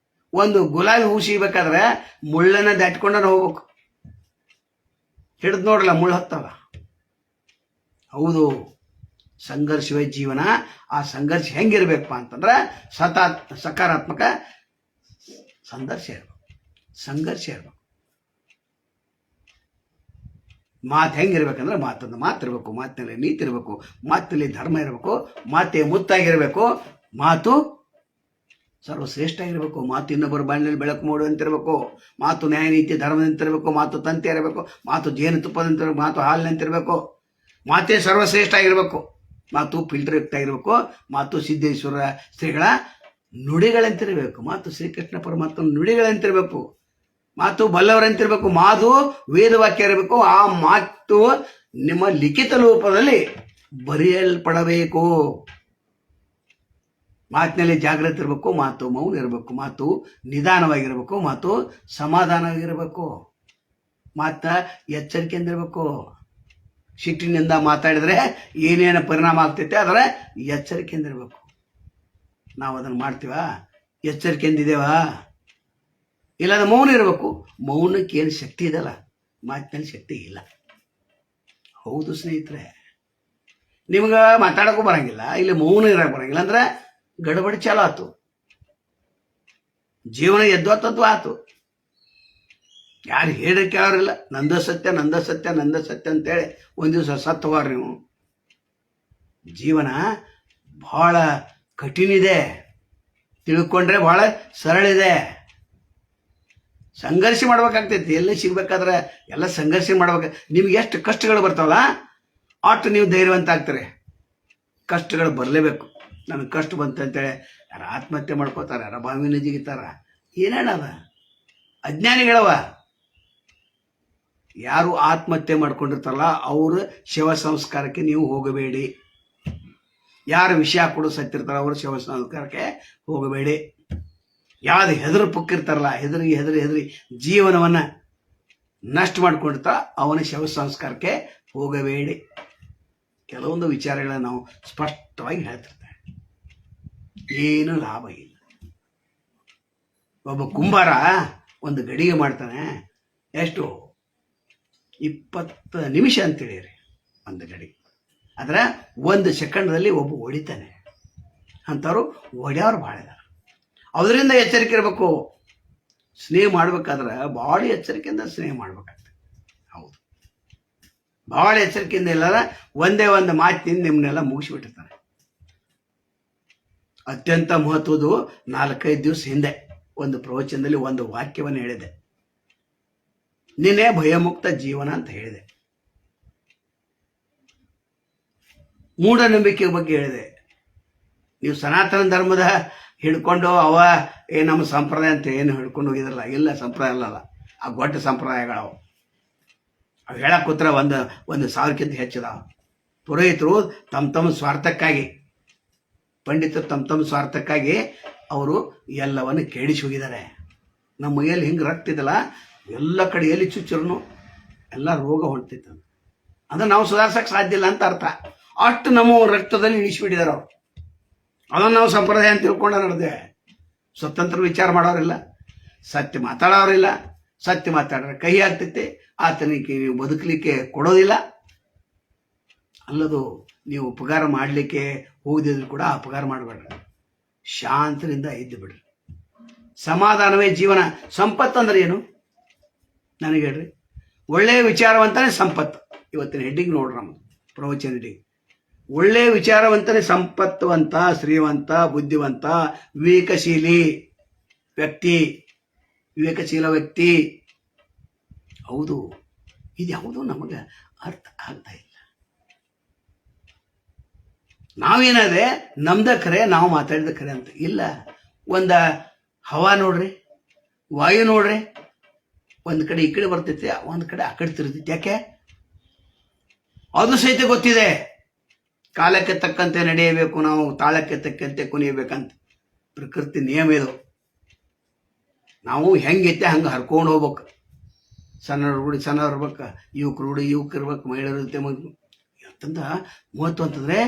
ಒಂದು ಗುಲಾಬಿ ಹೂ ಸಿಗಬೇಕಾದ್ರೆ ಮುಳ್ಳನ್ನ ದಾಟ್ಕೊಂಡ ಹೋಗ್ಬೇಕು. ಹಿಡಿದು ನೋಡ್ರಲ್ಲ, ಮುಳ್ಳು ಹತ್ತವ. ಹೌದು, ಸಂಘರ್ಷವೇ ಜೀವನ. ಆ ಸಂಘರ್ಷ ಹೆಂಗಿರ್ಬೇಕಪ್ಪ ಅಂತಂದ್ರೆ ಸಕಾರಾತ್ಮಕ ಸಂಘರ್ಷ ಇರ್ಬೇಕು. ಮಾತು ಹೆಂಗಿರ್ಬೇಕಂದ್ರೆ ಮಾತನ್ನು ಮಾತಿರ್ಬೇಕು, ಮಾತಿನಲ್ಲಿ ನೀತಿ ಇರಬೇಕು, ಮಾತಿನಲ್ಲಿ ಧರ್ಮ ಇರಬೇಕು, ಮಾತೇ ಮುತ್ತಾಗಿರ್ಬೇಕು, ಮಾತು ಸರ್ವಶ್ರೇಷ್ಠ ಆಗಿರ್ಬೇಕು, ಮಾತು ಇನ್ನೊಬ್ಬರ ಬಾಳಿನಲ್ಲಿ ಬೆಳಕು ಮೂಡುವಂತಿರಬೇಕು, ಮಾತು ನ್ಯಾಯ ನೀತಿ ಧರ್ಮದಂತಿರಬೇಕು, ಮಾತು ತಂತಿ ಇರಬೇಕು, ಮಾತು ಜೇನುತುಪ್ಪದಂತಿರಬೇಕು, ಮಾತು ಹಾಲಿನಂತಿರಬೇಕು, ಮಾತೇ ಸರ್ವಶ್ರೇಷ್ಠ ಆಗಿರ್ಬೇಕು, ಮಾತು ಫಿಲ್ಟರ್ ಯುಕ್ತ ಆಗಿರ್ಬೇಕು, ಮಾತು ಸಿದ್ದೇಶ್ವರ ಶ್ರೀಗಳ ನುಡಿಗಳಂತಿರಬೇಕು, ಮಾತು ಶ್ರೀಕೃಷ್ಣ ಪರಮಾತ್ಮನ ನುಡಿಗಳಂತಿರಬೇಕು, ಮಾತು ಬಲ್ಲವರಂತಿರ್ಬೇಕು, ಮಾತು ವೇದವಾಕ್ಯ ಇರಬೇಕು. ಆ ಮಾತು ನಿಮ್ಮ ಲಿಖಿತ ರೂಪದಲ್ಲಿ ಬರೆಯಲ್ಪಡಬೇಕು. ಮಾತಿನಲ್ಲಿ ಜಾಗೃತಿ ಇರಬೇಕು, ಮಾತು ಮೌನ ಇರಬೇಕು, ಮಾತು ನಿಧಾನವಾಗಿರಬೇಕು, ಮಾತು ಸಮಾಧಾನವಾಗಿರಬೇಕು, ಮಾತ ಎಚ್ಚರಿಕೆಯಿಂದಿರಬೇಕು. ಸಿಟ್ಟಿನಿಂದ ಮಾತಾಡಿದ್ರೆ ಏನೇನು ಪರಿಣಾಮ ಆಗ್ತೈತೆ ಅದರ ಎಚ್ಚರಿಕೆಯಿಂದಿರಬೇಕು. ನಾವು ಅದನ್ನು ಮಾಡ್ತೀವ? ಎಚ್ಚರಿಕೆಯಿಂದಿದ್ದೇವಾ? ಇಲ್ಲಾಂದ್ರೆ ಮೌನ ಇರಬೇಕು. ಮೌನಕ್ಕೆ ಏನು ಶಕ್ತಿ ಇದಲ್ಲ, ಮಾತಿನಲ್ಲಿ ಶಕ್ತಿ ಇಲ್ಲ. ಹೌದು ಸ್ನೇಹಿತರೆ, ನಿಮ್ಗೆ ಮಾತಾಡೋಕ್ಕೂ ಬರಂಗಿಲ್ಲ, ಇಲ್ಲಿ ಮೌನ ಇರೋಕೆ ಬರಂಗಿಲ್ಲ ಅಂದ್ರೆ ಗಡಬಡಿ ಚಾಲು ಆತು, ಜೀವನ ಎದ್ದೋತತ್ವ ಆತು. ಯಾರು ಹೇಳಿ ಕೇಳೋರಿಲ್ಲ. ನಂದ ಸತ್ಯ ಅಂತೇಳಿ ಒಂದು ದಿವಸ ಸತ್ತವಾರ ನೀವು. ಜೀವನ ಬಹಳ ಕಠಿಣ ಇದೆ, ತಿಳ್ಕೊಂಡ್ರೆ ಬಹಳ ಸರಳ ಇದೆ. ಸಂಘರ್ಷ ಮಾಡ್ಬೇಕಾಗ್ತೈತಿ. ಎಲ್ಲಿ ಸಿಗ್ಬೇಕಾದ್ರೆ ಎಲ್ಲ ಸಂಘರ್ಷ ಮಾಡ್ಬೇಕು. ನಿಮ್ಗೆ ಎಷ್ಟು ಕಷ್ಟಗಳು ಬರ್ತಾವಲ್ಲ ಅಷ್ಟು ನೀವು ಧೈರ್ಯವಂತ ಆಗ್ತಾರೆ. ಕಷ್ಟಗಳು ಬರಲೇಬೇಕು. ನನಗೆ ಕಷ್ಟ ಬಂತು ಅಂತೇಳಿ ಯಾರು ಆತ್ಮಹತ್ಯೆ ಮಾಡ್ಕೋತಾರೆ, ಯಾರ ಬಾವಿನ ಜಿಗಿತಾರ, ಏನೇನದ ಅಜ್ಞಾನಿಗಳವ. ಯಾರು ಆತ್ಮಹತ್ಯೆ ಮಾಡ್ಕೊಂಡಿರ್ತಾರಲ್ಲ ಅವ್ರ ಶವ ಸಂಸ್ಕಾರಕ್ಕೆ ನೀವು ಹೋಗಬೇಡಿ. ಯಾರು ವಿಷಯ ಕೊಡು ಸತ್ತಿರ್ತಾರ ಅವ್ರ ಶವ ಸಂಸ್ಕಾರಕ್ಕೆ ಹೋಗಬೇಡಿ. ಯಾವ್ದು ಹೆದರು ಪುಕ್ಕಿರ್ತಾರಲ್ಲ, ಹೆದರಿ ಜೀವನವನ್ನ ನಷ್ಟ ಮಾಡ್ಕೊಂಡಿರ್ತಾರ ಅವನ ಶವ ಸಂಸ್ಕಾರಕ್ಕೆ ಹೋಗಬೇಡಿ. ಕೆಲವೊಂದು ವಿಚಾರಗಳನ್ನ ನಾವು ಸ್ಪಷ್ಟವಾಗಿ ಹೇಳ್ತಿರ್ತೇವೆ. ಏನು ಲಾಭ ಇಲ್ಲ. ಒಬ್ಬ ಕುಂಬಾರ ಒಂದು ಗಡಿಗೆ ಮಾಡ್ತಾನೆ, ಎಷ್ಟು 20 ನಿಮಿಷ ಅಂತೇಳಿರಿ ಒಂದು ಗಡಿಗೆ. ಆದ್ರೆ 1 ಸೆಕೆಂಡ್ದಲ್ಲಿ ಒಬ್ಬ ಹೊಡಿತಾನೆ. ಅಂಥವ್ರು ಹೊಡ್ಯವ್ರು ಭಾಳ ಇದಾರೆ. ಅದರಿಂದ ಎಚ್ಚರಿಕೆ ಇರಬೇಕು. ಸ್ನೇಹ ಮಾಡ್ಬೇಕಾದ್ರೆ ಭಾಳ ಎಚ್ಚರಿಕೆಯಿಂದ ಸ್ನೇಹ ಮಾಡ್ಬೇಕಾಗ್ತದೆ. ಹೌದು, ಭಾಳ ಎಚ್ಚರಿಕೆಯಿಂದ ಇಲ್ಲಾರ ಒಂದೇ ಒಂದು ಮಾತಿನಿಂದ ನಿಮ್ಮನ್ನೆಲ್ಲ ಮುಗಿಸ್ಬಿಟ್ಟಿರ್ತಾನೆ. ಅತ್ಯಂತ ಮಹತ್ವದ್ದು 4-5 ದಿವಸ ಹಿಂದೆ ಒಂದು ಪ್ರವಚನದಲ್ಲಿ ಒಂದು ವಾಕ್ಯವನ್ನು ಹೇಳಿದೆ. ನಿನ್ನೆ ಭಯಮುಕ್ತ ಜೀವನ ಅಂತ ಹೇಳಿದೆ. ಮೂಢನಂಬಿಕೆ ಬಗ್ಗೆ ಹೇಳಿದೆ. ನೀವು ಸನಾತನ ಧರ್ಮದ ಹಿಡ್ಕೊಂಡು ನಮ್ಮ ಸಂಪ್ರದಾಯ ಅಂತ ಏನು ಹಿಡ್ಕೊಂಡು ಹೋಗಿದ್ರಲ್ಲ, ಇಲ್ಲ ಸಂಪ್ರದಾಯ ಅಲ್ಲಲ್ಲ, ಆ ಗೊಡ್ಡ ಸಂಪ್ರದಾಯಗಳವು. ಅವು ಹೇಳಕ್ಕೆ ಕೂತ್ರೆ ಒಂದು 1000ಕ್ಕಿಂತ ಹೆಚ್ಚಿದಾವ. ಪುರೋಹಿತರು ತಮ್ಮ ಸ್ವಾರ್ಥಕ್ಕಾಗಿ, ಪಂಡಿತರು ತಮ್ಮ ಸ್ವಾರ್ಥಕ್ಕಾಗಿ ಅವರು ಎಲ್ಲವನ್ನು ಕೇಳಿಸಿ ಹೋಗಿದ್ದಾರೆ. ನಮ್ಮ ಮೈಯಲ್ಲಿ ಹಿಂಗೆ ರಕ್ತ ಇದಲ್ಲ, ಎಲ್ಲ ಕಡೆ ಎಲ್ಲಿ ಚುಚ್ಚರು ಎಲ್ಲ ರೋಗ ಹೊಂಟಿತ್ತು. ಅದನ್ನ ನಾವು ಸುಧಾರಿಸಕ್ಕೆ ಸಾಧ್ಯ ಇಲ್ಲ ಅಂತ ಅರ್ಥ. ಅಷ್ಟು ನಮ್ಮ ರಕ್ತದಲ್ಲಿ ಇಳಿಸ್ಬಿಟ್ಟಿದ್ದಾರೆ ಅವರು. ಅದನ್ನು ನಾವು ಸಂಪ್ರದಾಯ ಅಂತ ತಿಳ್ಕೊಂಡ ನಡೆದೆ. ಸ್ವತಂತ್ರ ವಿಚಾರ ಮಾಡೋರಿಲ್ಲ, ಸತ್ಯ ಮಾತಾಡೋರಿಲ್ಲ. ಸತ್ಯ ಮಾತಾಡ್ರೆ ಕಹಿ ಆಗ್ತೈತೆ, ಆತನಿಗೆ ನೀವು ಬದುಕಲಿಕ್ಕೆ ಕೊಡೋದಿಲ್ಲ. ಅಲ್ಲದು ನೀವು ಉಪಕಾರ ಮಾಡಲಿಕ್ಕೆ ಹೋಗದಿದ್ರು ಕೂಡ ಅಪಕಾರ ಮಾಡಬೇಡ್ರಿ, ಶಾಂತರಿಂದ ಇದ್ದು ಬಿಡ್ರಿ. ಸಮಾಧಾನವೇ ಜೀವನ. ಸಂಪತ್ತು ಅಂದ್ರೆ ಏನು ನನಗೆ ಹೇಳ್ರಿ? ಒಳ್ಳೆಯ ವಿಚಾರವಂತನೇ ಸಂಪತ್ತು. ಇವತ್ತಿನ ಹೆಡ್ಡಿಂಗ್ ನೋಡ್ರಿ, ನಮ್ಮ ಪ್ರವಚನ ಹೆಡ್ಡಿಂಗ್ ಒಳ್ಳೆಯ ವಿಚಾರವಂತನೇ ಸಂಪತ್ತುವಂತ, ಶ್ರೀವಂತ, ಬುದ್ಧಿವಂತ, ವಿವೇಕಶೀಲ ವ್ಯಕ್ತಿ. ಹೌದು, ಇದ್ಯಾವುದು ನಮಗೆ ಅರ್ಥ ಆಗ್ತಾ ಇಲ್ಲ. ನಾವೇನಾದ್ರೆ ನಮ್ದ ಖರೆ, ನಾವು ಮಾತಾಡಿದ ಖರೆ ಅಂತ ಇಲ್ಲ. ಒಂದ ಹವಾ ನೋಡ್ರಿ, ವಾಯು ನೋಡ್ರಿ, ಒಂದ್ ಕಡೆ ಈ ಕಡೆ ಬರ್ತೈತೆ, ಒಂದ್ ಕಡೆ ಆ ಕಡೆ ತಿರುತೈತೆ. ಯಾಕೆ? ಅದು ಸಹಿತ ಗೊತ್ತಿದೆ. ಕಾಲಕ್ಕೆ ತಕ್ಕಂತೆ ನಡೆಯಬೇಕು ನಾವು, ತಾಳಕ್ಕೆ ತಕ್ಕಂತೆ ಕುಣಿಯಬೇಕಂತ ಪ್ರಕೃತಿ ನಿಯಮ ಇದು. ನಾವು ಹೆಂಗೈತೆ ಹಂಗೆ ಹರ್ಕೊಂಡು ಹೋಗ್ಬೇಕು. ಸಣ್ಣವ್ರು ಗುಡಿ ಸಣ್ಣವ್ರು ಇರ್ಬೇಕು, ಯುವಕರು ಗುಡಿ ಯುವಕರು ಇರ್ಬೇಕು, ಮಹಿಳೆಯರು ಇರುತ್ತೆ. ಅಂತಂದ ಮಹತ್ವ ಅಂತಂದ್ರೆ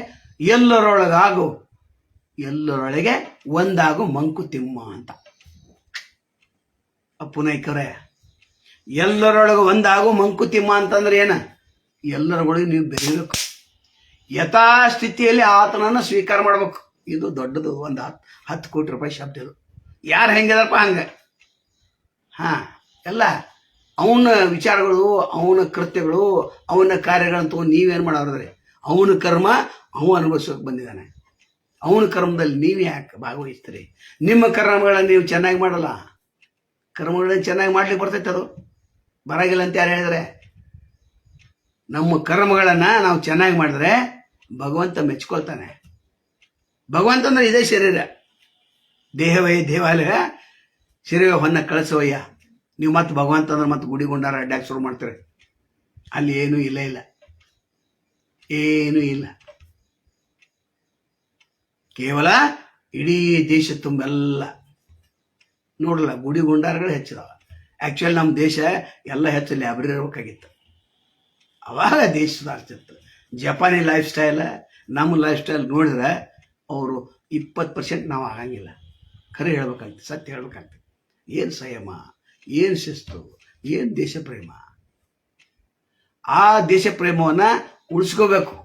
ಎಲ್ಲರೊಳಗೆ ಒಂದಾಗು ಮಂಕುತಿಮ್ಮ ಅಂತ. ಅಪ್ಪುನೈಕರೇ, ಎಲ್ಲರೊಳಗೆ ಒಂದಾಗು ಮಂಕುತಿಮ್ಮ ಅಂತಂದ್ರೆ ಏನ? ಎಲ್ಲರೊಳಗೆ ನೀವು ಬೆರೀಬೇಕು, ಯಥಾಸ್ಥಿತಿಯಲ್ಲಿ ಆತನನ್ನು ಸ್ವೀಕಾರ ಮಾಡ್ಬೇಕು. ಇದು ದೊಡ್ಡದು, ಒಂದು 10 ಕೋಟಿ ರೂಪಾಯಿ ಶಬ್ದ ಇದು. ಯಾರು ಹೆಂಗಿದಾರಪ್ಪ ಹಂಗೆ. ಎಲ್ಲ ಅವನ ವಿಚಾರಗಳು, ಅವನ ಕೃತ್ಯಗಳು, ಅವನ ಕಾರ್ಯಗಳನ್ನು ತಗೊಂಡು ನೀವೇನು ಮಾಡೋದ್ರಿ? ಅವನ ಕರ್ಮ ಅವ ಅನುಭವಿಸೋಕೆ ಬಂದಿದ್ದಾನೆ. ಅವನ ಕರ್ಮದಲ್ಲಿ ನೀವು ಯಾಕೆ ಭಾಗವಹಿಸ್ತೀರಿ? ನಿಮ್ಮ ಕರ್ಮಗಳನ್ನು ನೀವು ಚೆನ್ನಾಗಿ ಮಾಡಲ್ಲ. ಕರ್ಮಗಳನ್ನು ಚೆನ್ನಾಗಿ ಮಾಡ್ಲಿಕ್ಕೆ ಬರ್ತೈತೆ, ಅದು ಬರಾಗಿಲ್ಲ ಅಂತ ಯಾರು ಹೇಳಿದ್ರೆ? ನಮ್ಮ ಕರ್ಮಗಳನ್ನು ನಾವು ಚೆನ್ನಾಗಿ ಮಾಡಿದ್ರೆ ಭಗವಂತ ಮೆಚ್ಕೊಳ್ತಾನೆ. ಭಗವಂತ ಅಂದ್ರೆ ಇದೇ ಶರೀರ, ದೇಹವೇ ದೇವಾಲಯ, ಶರೀರ ಹೊನ್ನ ಕಳಿಸೋಯ್ಯ. ನೀವು ಮತ್ತೆ ಭಗವಂತ ಅಂದ್ರೆ ಮತ್ತೆ ಗುಡಿ ಗುಂಡಾರ ಅಡ್ಡಾಕ್ ಶುರು ಮಾಡ್ತೀರಿ. ಅಲ್ಲಿ ಏನೂ ಇಲ್ಲ, ಏನೂ ಇಲ್ಲ. ಕೇವಲ ಇಡೀ ದೇಶ ತುಂಬೆಲ್ಲ ನೋಡಲ್ಲ ಗುಡಿ ಗುಂಡಾರಗಳು ಹೆಚ್ಚಿದಾವ. ಆ್ಯಕ್ಚುಲಿ ನಮ್ಮ ದೇಶ ಎಲ್ಲ ಹೆಚ್ಚು ಲೈಬ್ರರಿ ಇರಬೇಕಾಗಿತ್ತು, ಅವಾಗ ದೇಶ ಸುಧಾರಿಸ್ತಿತ್ತು. ಜಪಾನಿ ಲೈಫ್ ಸ್ಟೈಲ್ ನಮ್ಮ ಲೈಫ್ ಸ್ಟೈಲ್ ನೋಡಿದ್ರೆ ಅವರು 20% ನಾವು ಆಗಂಗಿಲ್ಲ. ಖರೆ ಹೇಳ್ಬೇಕಾಗ್ತದೆ, ಸತ್ಯ ಹೇಳ್ಬೇಕಾಗ್ತದೆ. ಏನು ಸಂಯಮ, ಏನು ಶಿಸ್ತು, ಏನು ದೇಶ ಪ್ರೇಮ. ಆ ದೇಶ ಪ್ರೇಮವನ್ನು ಉಳಿಸ್ಕೋಬೇಕು.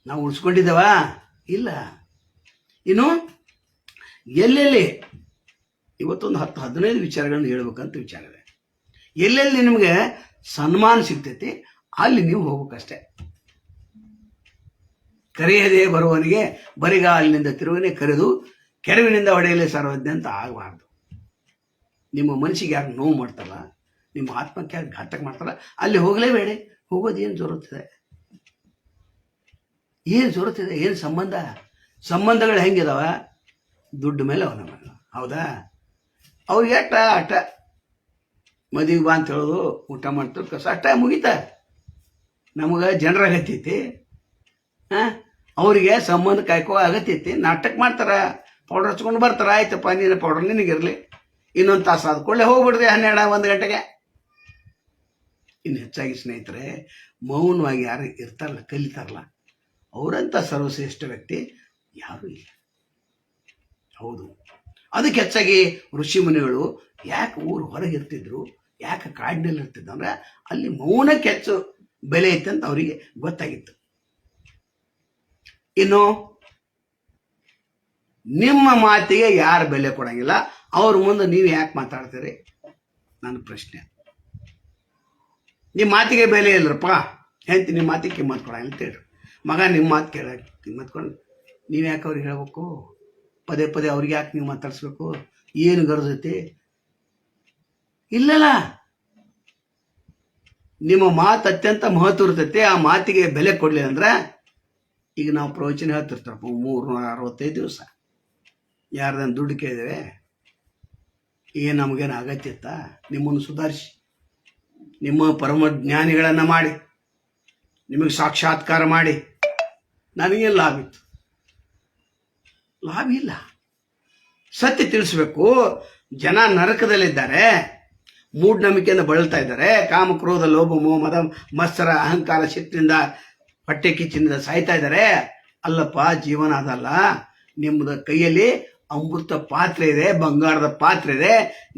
ನಾವು ಉಳಿಸ್ಕೊಂಡಿದ್ದೇವ? ಇಲ್ಲ. ಇನ್ನು ಎಲ್ಲೆಲ್ಲಿ ಇವತ್ತೊಂದು 10-15 ವಿಚಾರಗಳನ್ನು ಹೇಳ್ಬೇಕಂತ ವಿಚಾರ ಇದೆ. ಎಲ್ಲೆಲ್ಲಿ ನಿಮಗೆ ಸನ್ಮಾನ ಸಿಗ್ತೈತಿ ಅಲ್ಲಿ ನೀವು ಹೋಗ್ಬೇಕಷ್ಟೆ. ಕರೆಯದೇ ಬರುವವನಿಗೆ ಬರಿಗಾಲಿನಿಂದ ತಿರುವನೇ ಕರೆದು ಕೆರವಿನಿಂದ ಹೊಡೆಯಲೇ ಸರ್ವಜ್ಞ ಅಂತ ಆಗಬಾರ್ದು. ನಿಮ್ಮ ಮನಸ್ಸಿಗೆ ಯಾರು ನೋವು ಮಾಡ್ತಾರಲ್ಲ, ನಿಮ್ಮ ಆತ್ಮಕ್ಕೆ ಯಾರು ಘಾತಕ ಮಾಡ್ತಾರ, ಅಲ್ಲಿ ಹೋಗಲೇಬೇಡಿ. ಹೋಗೋದು ಏನು ಜೋರುತ್ತಿದೆ? ಏನು ಜೋರುತ್ತಿದೆ? ಏನು ಸಂಬಂಧಗಳು ಹೆಂಗಿದಾವ? ದುಡ್ಡು ಮೇಲೆ ಅವನ ಮೇಲೆ. ಹೌದಾ? ಅವ್ರಿಗೆ ಅಟ ಮದುವೆ ಬಾ ಅಂತ ಹೇಳೋದು, ಊಟ ಮಾಡ್ತಾರೆ, ಕಸ ಅಷ್ಟ ಮುಗಿತ. ನಮಗೆ ಜನರ ಅಗತ್ಯೈತಿ, ಅವರಿಗೆ ಸಂಬಂಧ ಕಾಯ್ಕೋ ಅಗತ್ಯೈತಿ. ನಾಟಕ ಮಾಡ್ತಾರ, ಪೌಡರ್ ಹಚ್ಕೊಂಡು ಬರ್ತಾರ. ಆಯ್ತಪ್ಪ, ನೀನು ಪೌಡರ್ ನಿನಗಿರಲಿ, ಇನ್ನೊಂದು ತಾಸು ಆದ ಕೂಡಲೇ ಹೋಗ್ಬಿಡ್ರಿ 12-1 ಗಂಟೆಗೆ. ಇನ್ನು ಹೆಚ್ಚಾಗಿ ಸ್ನೇಹಿತರೆ, ಮೌನವಾಗಿ ಯಾರು ಇರ್ತಾರಲ್ಲ, ಕಲಿತಾರಲ್ಲ, ಅವರಂತ ಸರ್ವಶ್ರೇಷ್ಠ ವ್ಯಕ್ತಿ ಯಾರೂ ಇಲ್ಲ. ಹೌದು, ಅದಕ್ಕೆ ಹೆಚ್ಚಾಗಿ ಋಷಿ ಮುನಿಗಳು ಯಾಕೆ ಊರು ಹೊರಗೆ ಇರ್ತಿದ್ರು, ಯಾಕೆ ಕಾಡಿನಲ್ಲಿ ಇರ್ತಿದ್ರು ಅಂದ್ರೆ ಅಲ್ಲಿ ಮೌನಕ್ಕೆ ಹೆಚ್ಚು ಬೆಲೆ ಐತೆ ಅಂತ ಅವರಿಗೆ ಗೊತ್ತಾಗಿತ್ತು. ಇನ್ನು ನಿಮ್ಮ ಮಾತಿಗೆ ಯಾರು ಬೆಲೆ ಕೊಡಂಗಿಲ್ಲ, ಅವ್ರ ಮುಂದೆ ನೀವು ಯಾಕೆ ಮಾತಾಡ್ತೀರಿ? ನನ್ನ ಪ್ರಶ್ನೆ. ನಿಮ್ಮ ಮಾತಿಗೆ ಬೆಲೆ ಇಲ್ಲರಪ್ಪ, ಹೆಂಡತಿ ನಿಮ್ಮ ಮಾತಿಗೆ ಕಿಮ್ಮತ್ ಕೊಡಂಗಿಲ್ಲ ಅಂತ ಹೇಳ್ರಿ. ಮಗ ನಿಮ್ಮ ಮಾತು ಕೇಳಕ್ಕೆ ಕಿಮ್ಮತ್ ಕೊಂಡು ನೀವು ಯಾಕೆ ಅವ್ರಿಗೆ ಹೇಳ್ಬೇಕು? ಪದೇ ಅವ್ರಿಗೆ ಯಾಕೆ ನೀವು ಮಾತಾಡಿಸ್ಬೇಕು? ಏನು ಗರಜೈತಿ? ಇಲ್ಲಲ್ಲ, ನಿಮ್ಮ ಮಾತು ಅತ್ಯಂತ ಮಹತ್ವ ಇರ್ತೈತಿ. ಆ ಮಾತಿಗೆ ಬೆಲೆ ಕೊಡ್ಲಿಲ್ಲ ಅಂದ್ರೆ, ಈಗ ನಾವು ಪ್ರವಚನ ಹೇಳ್ತಿರ್ತಾರಪ್ಪ 365 ದಿವಸ ಯಾರ್ದನ್ನು ದುಡ್ಡು ಕೇಳಿದ್ರೆ ಏನು ನಮಗೇನು ಅಗತ್ಯ ಇತ್ತ? ನಿಮ್ಮನ್ನು ಸುಧಾರಿಸಿ, ನಿಮ್ಮ ಪರಮ ಜ್ಞಾನಿಗಳನ್ನು ಮಾಡಿ, ನಿಮಗೆ ಸಾಕ್ಷಾತ್ಕಾರ ಮಾಡಿ ನನಗೇನು ಲಾಭ ಇತ್ತು? ಲಾಭ ಇಲ್ಲ. ಸತ್ಯ ತಿಳಿಸ್ಬೇಕು. ಜನ ನರಕದಲ್ಲಿದ್ದಾರೆ, ಮೂಢನಂಬಿಕೆಯಿಂದ ಬಳಲ್ತಾ ಇದ್ದಾರೆ. ಕಾಮ ಕ್ರೋಧ ಲೋಭ ಮೋಹ ಮದ ಮತ್ಸರ ಅಹಂಕಾರ ಸಿಟ್ಟಿನಿಂದ ಹೊಟ್ಟೆ ಕಿಚ್ಚಿನಿಂದ ಸಾಯ್ತಾ ಇದ್ದಾರೆ. ಅಲ್ಲಪ್ಪ, ಜೀವನ ಅದಲ್ಲ. ನಿಮ್ಮದ ಕೈಯಲ್ಲಿ ಅಮೃತ ಪಾತ್ರೆ ಇದೆ, ಬಂಗಾರದ ಪಾತ್ರೆ ಇದೆ.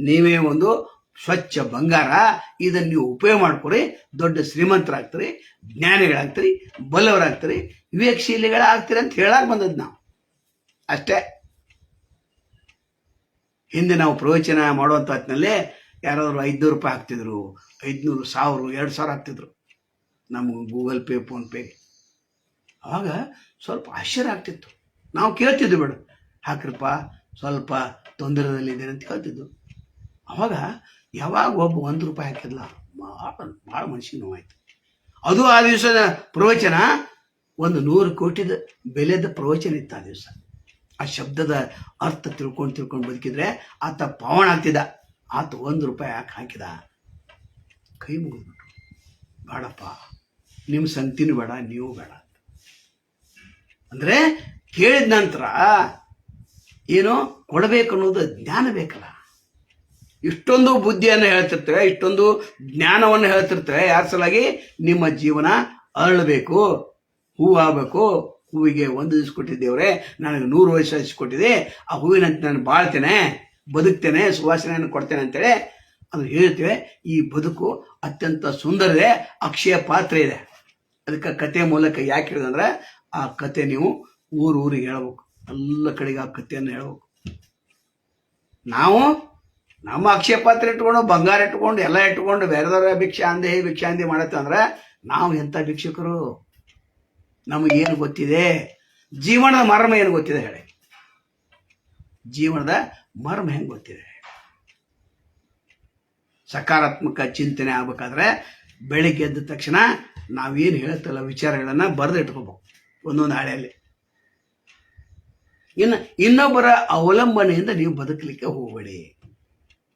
ನೀವೇ ಒಂದು ಸ್ವಚ್ಛ ಬಂಗಾರ. ಇದನ್ನು ನೀವು ಉಪಯೋಗ ಮಾಡ್ಕೊರಿ, ದೊಡ್ಡ ಶ್ರೀಮಂತರಾಗ್ತೀರಿ, ಜ್ಞಾನಿಗಳಾಗ್ತೀರಿ, ಬಲ್ಲವರಾಗ್ತೀರಿ, ವಿವೇಕಶೀಲಿಗಳಾಗ್ತೀರಿ ಅಂತ ಹೇಳಕ್ ಬಂದದ್ದು ನಾವು ಅಷ್ಟೇ. ಹಿಂದೆ ನಾವು ಪ್ರವಚನ ಮಾಡುವಂಥ ಹೊತ್ತಿನಲ್ಲಿ ಯಾರಾದರೂ 500 ರೂಪಾಯಿ ಹಾಕ್ತಿದ್ರು, 500, 1000, 2000 ಹಾಕ್ತಿದ್ರು ನಮ್ಗೆ ಗೂಗಲ್ ಪೇ, ಫೋನ್ ಪೇ. ಆವಾಗ ಸ್ವಲ್ಪ ಆಶ್ಚರ್ಯ ಆಗ್ತಿತ್ತು. ನಾವು ಕೇಳ್ತಿದ್ವಿ, ಬೇಡ ಹಾಕ್ರಪ್ಪ, ಸ್ವಲ್ಪ ತೊಂದರೆದಲ್ಲಿದ್ದೇನೆ ಅಂತ ಹೇಳ್ತಿದ್ದು. ಅವಾಗ ಯಾವಾಗ ಒಬ್ಬ 1 ರೂಪಾಯಿ ಹಾಕಿದ್ಲ, ಭಾಳ ಮನುಷ್ಯನ ನೋವಾಯ್ತು. ಅದು ಆ ದಿವಸದ ಪ್ರವಚನ ಒಂದು 100 ಕೋಟಿದ ಬೆಲೆದ ಪ್ರವಚನ ಇತ್ತು ಆ ದಿವಸ. ಆ ಶಬ್ದದ ಅರ್ಥ ತಿಳ್ಕೊಂಡು ಬದುಕಿದ್ರೆ ಆತ ಪಾವನ ಆಗ್ತಿದ್ದ. ಆತ 1 ರೂಪಾಯಿ ಯಾಕೆ ಹಾಕಿದ, ಕೈ ಮುಗಿದ್ಬಿಟ್ರು. ಬೇಡಪ್ಪ, ನಿಮ್ಮ ಸಂಗತಿನೂ ಬೇಡ, ನೀವು ಬೇಡ ಅಂದರೆ ಕೇಳಿದ ನಂತರ ಏನೋ ಕೊಡಬೇಕು ಅನ್ನೋದು ಜ್ಞಾನ ಬೇಕಲ್ಲ. ಇಷ್ಟೊಂದು ಬುದ್ಧಿಯನ್ನು ಹೇಳ್ತಿರ್ತೇವೆ, ಇಷ್ಟೊಂದು ಜ್ಞಾನವನ್ನು ಹೇಳ್ತಿರ್ತೇವೆ. ಯಾರ ಸಲಾಗಿ? ನಿಮ್ಮ ಜೀವನ ಅರಳಬೇಕು, ಹೂವಾಗಬೇಕು. ಹೂವಿಗೆ 1 ದಿವಸ ಕೊಟ್ಟಿದ್ದೇವ್ರೆ, ನನಗೆ 100 ವರ್ಷ ಕೊಟ್ಟಿದೆ. ಆ ಹೂವಿನಂತೆ ನಾನು ಬಾಳ್ತೇನೆ, ಬದುಕ್ತೇನೆ, ಸುವಾಸನೆಯನ್ನು ಕೊಡ್ತೇನೆ ಅಂತೇಳಿ ಅದು ಹೇಳ್ತೇವೆ. ಈ ಬದುಕು ಅತ್ಯಂತ ಸುಂದರ ಇದೆ, ಅಕ್ಷಯ ಪಾತ್ರೆ ಇದೆ. ಅದಕ್ಕೆ ಕತೆ ಮೂಲಕ ಯಾಕೆ ಹೇಳಿದಂದ್ರೆ, ಆ ಕತೆ ನೀವು ಊರಿಗೆ ಹೇಳ್ಬೇಕು, ಎಲ್ಲ ಕಡೆಗೆ ಆ ಕಥೆಯನ್ನು ಹೇಳ್ಬೇಕು. ನಾವು ನಮ್ಮ ಅಕ್ಷಯ ಪಾತ್ರೆ ಇಟ್ಕೊಂಡು, ಬಂಗಾರ ಇಟ್ಕೊಂಡು, ಎಲ್ಲ ಇಟ್ಕೊಂಡು ಬೇರೆದವರ ಭಿಕ್ಷಾಂದಿ ಮಾಡತ್ತೆ ಅಂದ್ರೆ ನಾವು ಎಂಥ ಭಿಕ್ಷುಕರು? ನಮಗೇನು ಗೊತ್ತಿದೆ? ಜೀವನದ ಮರ್ಮ ಏನು ಗೊತ್ತಿದೆ ಹೇಳಿ? ಜೀವನದ ಮರ್ಮ ಹೆಂಗೆ ಗೊತ್ತಿದೆ? ಸಕಾರಾತ್ಮಕ ಚಿಂತನೆ ಆಗ್ಬೇಕಾದ್ರೆ ಬೆಳಿಗ್ಗೆ ಎದ್ದ ತಕ್ಷಣ ನಾವೇನು ಹೇಳ್ತಲ್ಲ ವಿಚಾರಗಳನ್ನು ಬರೆದು ಇಟ್ಕೋಬೇಕು ಒಂದೊಂದು ಹಾಳೆಯಲ್ಲಿ. ಇನ್ನು ಇನ್ನೊಬ್ಬರ ಅವಲಂಬನೆಯಿಂದ ನೀವು ಬದುಕಲಿಕ್ಕೆ ಹೋಗಬೇಡಿ.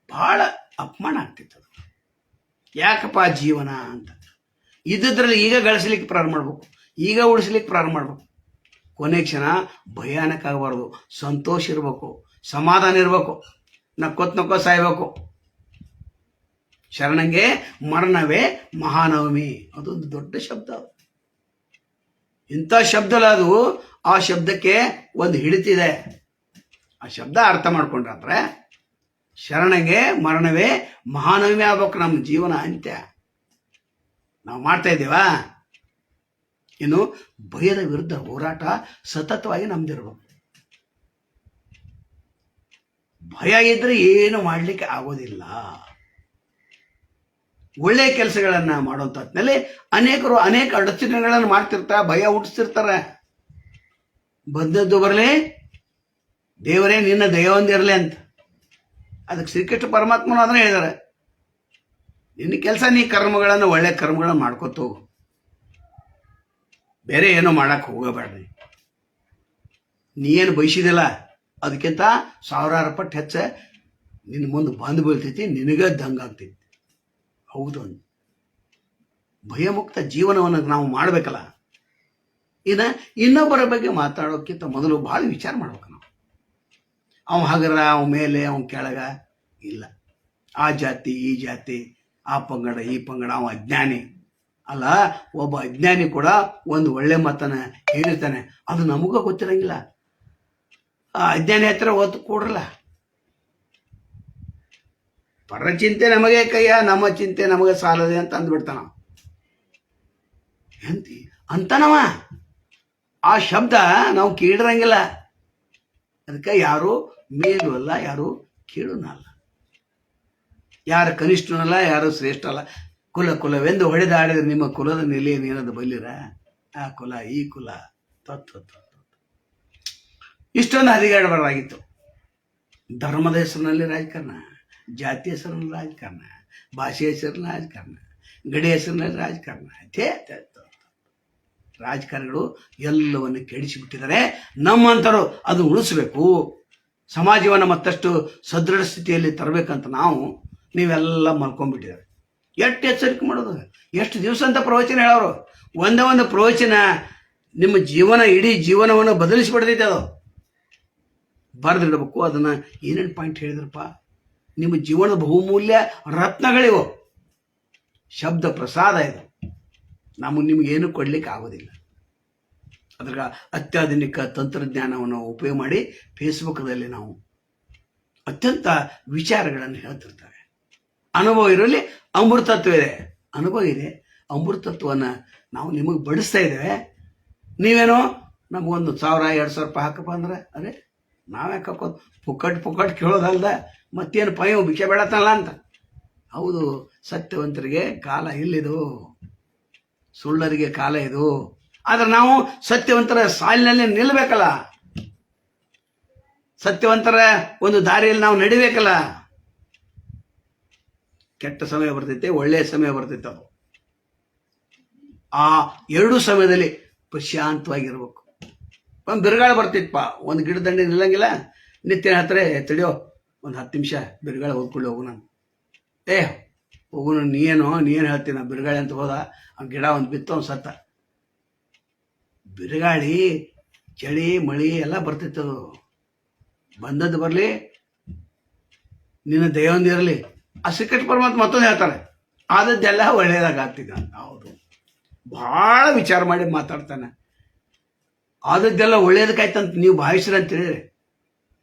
ಬಹಳ ಅಪಮಾನ ಆಗ್ತಿತ್ತು. ಯಾಕಪ್ಪ ಜೀವನ ಅಂತ ಇದ್ರಲ್ಲಿ ಈಗ ಗಳಿಸ್ಲಿಕ್ಕೆ ಪ್ರಾರಂಭ ಮಾಡ್ಬೇಕು, ಈಗ ಉಳಿಸ್ಲಿಕ್ಕೆ ಪ್ರಾರಂಭ ಮಾಡ್ಬೇಕು. ಕೊನೆ ಕ್ಷಣ ಭಯಾನಕ ಆಗಬಾರ್ದು, ಸಂತೋಷ ಇರಬೇಕು, ಸಮಾಧಾನ ಇರಬೇಕು, ನಕ್ಕೊತ್ ಸಾಯ್ಬೇಕು. ಶರಣಂಗೆ ಮರಣವೇ ಮಹಾನವಮಿ, ಅದೊಂದು ದೊಡ್ಡ ಶಬ್ದ. ಇಂಥ ಶಬ್ದ ಅಲ್ಲ ಅದು. ಆ ಶಬ್ದಕ್ಕೆ ಒಂದು ಹಿಡಿತಿದೆ. ಆ ಶಬ್ದ ಅರ್ಥ ಮಾಡ್ಕೊಂಡ್ರೆ ಶರಣಂಗೆ ಮರಣವೇ ಮಹಾನವಮಿ ಆಗ್ಬೇಕು ನಮ್ಮ ಜೀವನ ಅಂತ್ಯ. ನಾವು ಮಾಡ್ತಾ ಇದ್ದೀವಾ? ಇನ್ನು ಭಯದ ವಿರುದ್ಧ ಹೋರಾಟ ಸತತವಾಗಿ ನಮ್ದಿರ್ಬೇಕು. ಭಯ ಇದ್ರೆ ಏನು ಮಾಡ್ಲಿಕ್ಕೆ ಆಗೋದಿಲ್ಲ. ಒಳ್ಳೆಯ ಕೆಲಸಗಳನ್ನ ಮಾಡುವಂತ ಹೊತ್ತಿನಲ್ಲಿ ಅನೇಕರು ಅನೇಕ ಅಡಚಣೆಗಳನ್ನು ಮಾಡ್ತಿರ್ತಾರೆ, ಭಯ ಹುಟ್ಟಿಸ್ತಿರ್ತಾರೆ. ಬಂದದ್ದು ಬರಲಿ, ದೇವರೇ ನಿನ್ನ ದಯ ಹೊಂದಿರಲಿ ಅಂತ. ಅದಕ್ಕೆ ಶ್ರೀಕೃಷ್ಣ ಪರಮಾತ್ಮನು ಅದನ್ನ ಹೇಳಿದ್ದಾರೆ, ನಿನ್ನ ಕೆಲಸ ನೀ ಕರ್ಮಗಳನ್ನು, ಒಳ್ಳೆ ಕರ್ಮಗಳನ್ನು ಮಾಡ್ಕೊತ ಹೋಗು, ಬೇರೆ ಏನೋ ಮಾಡಕ್ಕೆ ಹೋಗಬೇಡ್ರಿ. ನೀ ಏನು ಬಯಸಿದಿಲ್ಲ ಅದಕ್ಕಿಂತ 1000 ಪಟ್ಟು ಹೆಚ್ಚ ನಿನ್ನ ಮುಂದೆ ಬಂದು ಬೀಳ್ತೈತಿ, ನಿನಗೆ ದಂಗಾಗ್ತೈತಿ. ಹೌದು, ಭಯಮುಕ್ತ ಜೀವನವನ್ನು ನಾವು ಮಾಡಬೇಕಲ್ಲ. ಇನ್ನು ಇನ್ನೊಬ್ಬರ ಬಗ್ಗೆ ಮಾತಾಡೋಕ್ಕಿಂತ ಮೊದಲು ಭಾಳ ವಿಚಾರ ಮಾಡ್ಬೇಕು ನಾವು. ಅವ ಹಗರ, ಅವ ಮೇಲೆ, ಅವನ ಕೆಳಗ ಇಲ್ಲ. ಆ ಜಾತಿ ಈ ಜಾತಿ, ಆ ಪಂಗಡ ಈ ಪಂಗಡ, ಅವ ಅಜ್ಞಾನಿ ಅಲ್ಲ. ಒಬ್ಬ ಅಜ್ಞಾನಿ ಕೂಡ ಒಂದು ಒಳ್ಳೆ ಮಾತನ್ನ ಹೇಳಿರ್ತಾನೆ, ಅದು ನಮಗ ಗೊತ್ತಿರಂಗಿಲ್ಲ. ಆ ಅಜ್ಞಾನಿ ಹತ್ರ ಒತ್ತು ಕೊಡ್ರಲ್ಲ. ಪರ ಚಿಂತೆ ನಮಗೆ ಕೈಯ, ನಮ್ಮ ಚಿಂತೆ ನಮಗೆ ಸಾಲದೆ ಅಂತ ಅಂದ್ಬಿಡ್ತಾನ ಎಂತಿ ಅಂತನವ. ಆ ಶಬ್ದ ನಾವು ಕೇಳಿರಂಗಿಲ್ಲ. ಅದಕ್ಕೆ ಯಾರು ಮೇಲೂ ಅಲ್ಲ, ಯಾರು ಕೀಳುನಲ್ಲ, ಯಾರು ಕನಿಷ್ಠನಲ್ಲ, ಯಾರು ಶ್ರೇಷ್ಠ ಅಲ್ಲ. ಕುಲವೆಂದು ಹೊಡೆದಾಡಿದ್ರೆ ನಿಮ್ಮ ಕುಲದ ನೆಲೆಯನ್ನೇನದು ಬಲ್ಲಿರ? ಆ ಕುಲ ಈ ಕುಲ ಇಷ್ಟೊಂದು ಹದಿಗಾಡಬಾರ್ದಾಗಿತ್ತು. ಧರ್ಮದ ಹೆಸರಿನಲ್ಲಿ ರಾಜಕಾರಣ, ಜಾತಿ ಹೆಸರಿನಲ್ಲಿ ರಾಜಕಾರಣ, ಭಾಷೆ ಹೆಸರಿನಲ್ಲಿ ರಾಜಕಾರಣ, ಗಡಿ ಹೆಸರಿನಲ್ಲಿ ರಾಜಕಾರಣ. ರಾಜಕಾರಣಿಗಳು ಎಲ್ಲವನ್ನು ಕೆಡಿಸಿಬಿಟ್ಟಿದ್ದಾರೆ. ನಮ್ಮಂತರು ಅದು ಉಳಿಸ್ಬೇಕು, ಸಮಾಜವನ್ನು ಮತ್ತಷ್ಟು ಸದೃಢ ಸ್ಥಿತಿಯಲ್ಲಿ ತರಬೇಕಂತ ನೀವೆಲ್ಲ ಮಲ್ಕೊಂಡ್ಬಿಟ್ಟಿದ್ದಾರೆ. ಎಷ್ಟು ಎಚ್ಚರಿಕೆ ಮಾಡೋದು? ಎಷ್ಟು ದಿವಸ ಅಂತ ಪ್ರವಚನ ಹೇಳೋರು? ಒಂದೇ ಪ್ರವಚನ ನಿಮ್ಮ ಜೀವನ, ಇಡೀ ಜೀವನವನ್ನು ಬದಲಿಸಿಬಿಡ್ತೈತೆ. ಅದು ಬರೆದಿಡಬೇಕು. ಅದನ್ನು ಏನೇನು ಪಾಯಿಂಟ್ ಹೇಳಿದ್ರಪ್ಪ, ನಿಮ್ಮ ಜೀವನದ ಬಹುಮೂಲ್ಯ ರತ್ನಗಳಿವು. ಶಬ್ದ ಪ್ರಸಾದ ಇದು. ನಿಮಗೇನು ಕೊಡ್ಲಿಕ್ಕೆ ಆಗೋದಿಲ್ಲ. ಅದ್ರ ಅತ್ಯಾಧುನಿಕ ತಂತ್ರಜ್ಞಾನವನ್ನು ಉಪಯೋಗ ಮಾಡಿ ಫೇಸ್ಬುಕ್ದಲ್ಲಿ ನಾವು ಅತ್ಯಂತ ವಿಚಾರಗಳನ್ನು ಹೇಳ್ತಿರ್ತೇವೆ. ಅನುಭವ ಇರಲಿ, ಅಮೃತತ್ವ ಇದೆ. ಅನುಭವ ಇದೆ, ಅಮೃತತ್ವವನ್ನು ನಾವು ನಿಮಗೆ ಬಡಿಸ್ತಾ ಇದ್ದೇವೆ. ನೀವೇನೋ ನಮಗೊಂದು 1000-2000 ರೂಪಾಯಿ ಹಾಕಪ್ಪ ಅಂದ್ರೆ ಅರೆ ನಾವ್ಯಾಕೆ ಹಾಕೋದು, ಪುಕ್ಕಟ್ ಕೇಳೋದಲ್ದ ಮತ್ತೇನು ಪಯವು ಭಿಕ್ಷೆ ಬೇಡತ್ತಲ್ಲ ಅಂತ. ಹೌದು, ಸತ್ಯವಂತರಿಗೆ ಕಾಲ ಇಲ್ಲಿದು, ಸುಳ್ಳರಿಗೆ ಕಾಲ ಇದು. ಆದ್ರೆ ನಾವು ಸತ್ಯವಂತರ ಸಾಲಿನಲ್ಲಿ ನಿಲ್ಲಬೇಕಲ್ಲ, ಸತ್ಯವಂತರ ಒಂದು ದಾರಿಯಲ್ಲಿ ನಾವು ನಡಿಬೇಕಲ್ಲ. ಕೆಟ್ಟ ಸಮಯ ಬರ್ತೈತೆ, ಒಳ್ಳೆಯ ಸಮಯ ಬರ್ತೈತೆ. ಅದು ಆ ಎರಡೂ ಸಮಯದಲ್ಲಿ ಪ್ರಶಾಂತವಾಗಿರ್ಬೇಕು. ಒಂದು ಬಿರುಗಾಳ ಬರ್ತಿತ್ತಪ್ಪ, ಒಂದು ಗಿಡದಂಡೆ ನಿಲ್ಲಂಗಿಲ್ಲ. ನಿತ್ಯ ಹತ್ರ ತಡಿಯೋ ಒಂದು 10 ನಿಮಿಷ ಬಿರುಗಾಳ ಹೋಗ್ಕೊಳ್ಳಿ ಹೋಗು. ನಾನು ಹೋಗು, ನೀನು ಹೇಳ್ತೀನಿ. ಬಿರುಗಾಳಿ ಅಂತ ಹೋದ, ಆ ಗಿಡ ಒಂದು ಬಿತ್ತು, ಅವ್ನು ಸತ್ತ. ಬಿರುಗಾಳಿ ಚಳಿ ಮಳಿ ಎಲ್ಲ ಬರ್ತಿತ್ತದು. ಬಂದದ್ದು ಬರಲಿ, ನಿನ್ನ ದಯವೊಂದಿರಲಿ. ಆ ಶ್ರೀಕೃಷ್ಣ ಪರಮಾತ್ಮ ಮತ್ತೊಂದು ಹೇಳ್ತಾರೆ, ಆದದ್ದೆಲ್ಲ ಒಳ್ಳೆಯದಾಗ ಆಗ್ತಿದ್ದ. ಹೌದು, ಭಾಳ ವಿಚಾರ ಮಾಡಿ ಮಾತಾಡ್ತಾನೆ. ಆದದ್ದೆಲ್ಲ ಒಳ್ಳೇದಕ್ಕಾಯ್ತಂತ ನೀವು ಭಾವಿಸ್ರಿ ಅಂತ ಹೇಳಿದ್ರೆ,